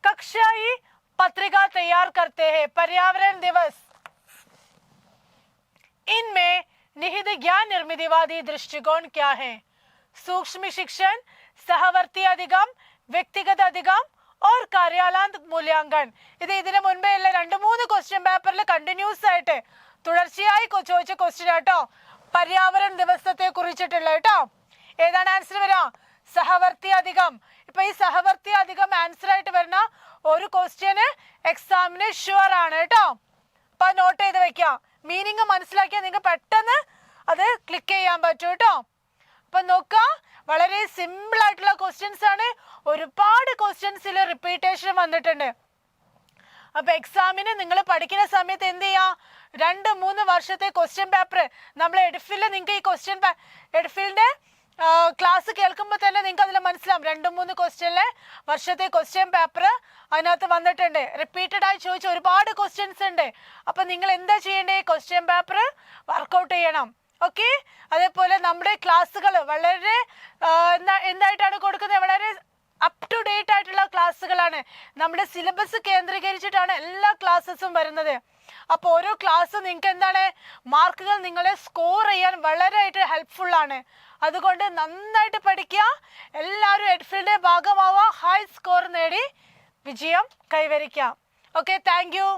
कक्षाई पत्रिका तैयार करते हैं. पर्यावरण दिवस, इनमें निहित ज्ञान निर्मितिवादी दृष्टिकोण क्या है? सूक्ष्म शिक्षण, सहवर्ती अधिगम, व्यक्तिगत अधिगम और कार्यालय मूल्यांकन. ഇത് ഇതിനു മുൻപേ ഉള്ള 2-3 ക്വസ്റ്റ്യൻ പേപ്പറിൽ കണ്ടിന്യൂസ് ആയിട്ട് തുടർച്ചയായി ചോദിച്ച ക്വസ്റ്റ്യൻ ആട്ടോ പര്യാവരണ ദിവസത്തെ കുറിച്ചിട്ടുള്ള കേട്ടോ. ഏതാണ് ആൻസർ വരാ? സഹവർത്തി അധികം. ഇപ്പൊ ഈ സഹവർത്തി അധികം ആൻസർ ആയിട്ട് വരുന്ന ഒരു ക്വസ്റ്റ്യന് എക്സാമിന് ഷുവർ ആണ് കേട്ടോ. അപ്പൊ നോട്ട് ചെയ്ത് വെക്കാം. മീനിങ് മനസ്സിലാക്കിയാൽ നിങ്ങൾക്ക് പെട്ടെന്ന് അത് ക്ലിക്ക് ചെയ്യാൻ പറ്റും കേട്ടോ. അപ്പൊ നോക്കാം, വളരെ സിമ്പിൾ ആയിട്ടുള്ള ക്വസ്റ്റ്യൻസ് ആണ്. ഒരുപാട് ക്വസ്റ്റ്യൻസിൽ റിപ്പീറ്റേഷൻ വന്നിട്ടുണ്ട്. അപ്പൊ എക്സാമിന് നിങ്ങൾ പഠിക്കുന്ന സമയത്ത് എന്ത് ചെയ്യാം? 2-3 വർഷത്തെ ക്വസ്റ്റ്യൻ പേപ്പർ നമ്മൾ എഡ്ഫിൽ നിങ്ങൾക്ക് ഈ എഡ്ഫിലിന്റെ ക്ലാസ് കേൾക്കുമ്പോൾ തന്നെ നിങ്ങൾക്ക് അതിൽ മനസ്സിലാവും 2-3 ക്വസ്റ്റ്യനിലെ വർഷത്തെ ക്വസ്റ്റ്യൻ പേപ്പർ അതിനകത്ത് വന്നിട്ടുണ്ട്. റിപ്പീറ്റഡ് ആയി ചോദിച്ച ഒരുപാട് ക്വസ്റ്റ്യൻസ് ഉണ്ട്. അപ്പൊ നിങ്ങൾ എന്താ ചെയ്യേണ്ടേ? ക്വസ്റ്റ്യൻ പേപ്പർ വർക്ക്ഔട്ട് ചെയ്യണം. ഓക്കെ. അതേപോലെ നമ്മുടെ ക്ലാസ്സുകൾ വളരെ എന്തായിട്ടാണ് കൊടുക്കുന്നത്? വളരെ അപ് ടു ഡേറ്റ് ആയിട്ടുള്ള ക്ലാസ്സുകളാണ്. നമ്മുടെ സിലബസ് കേന്ദ്രീകരിച്ചിട്ടാണ് എല്ലാ ക്ലാസ്സസും വരുന്നത്. അപ്പോൾ ഓരോ ക്ലാസ് നിങ്ങൾക്ക് എന്താണ് മാർക്കുകൾ നിങ്ങളെ സ്കോർ ചെയ്യാൻ വളരെ ഹെൽപ്ഫുൾ ആണ്. അതുകൊണ്ട് നന്നായിട്ട് പഠിക്കുക. എല്ലാവരും എഡ്ഫിലിന്റെ ഭാഗമാവുക. ഹൈ സ്കോർ നേടി വിജയം കൈവരിക്കാം. Okay, thank you.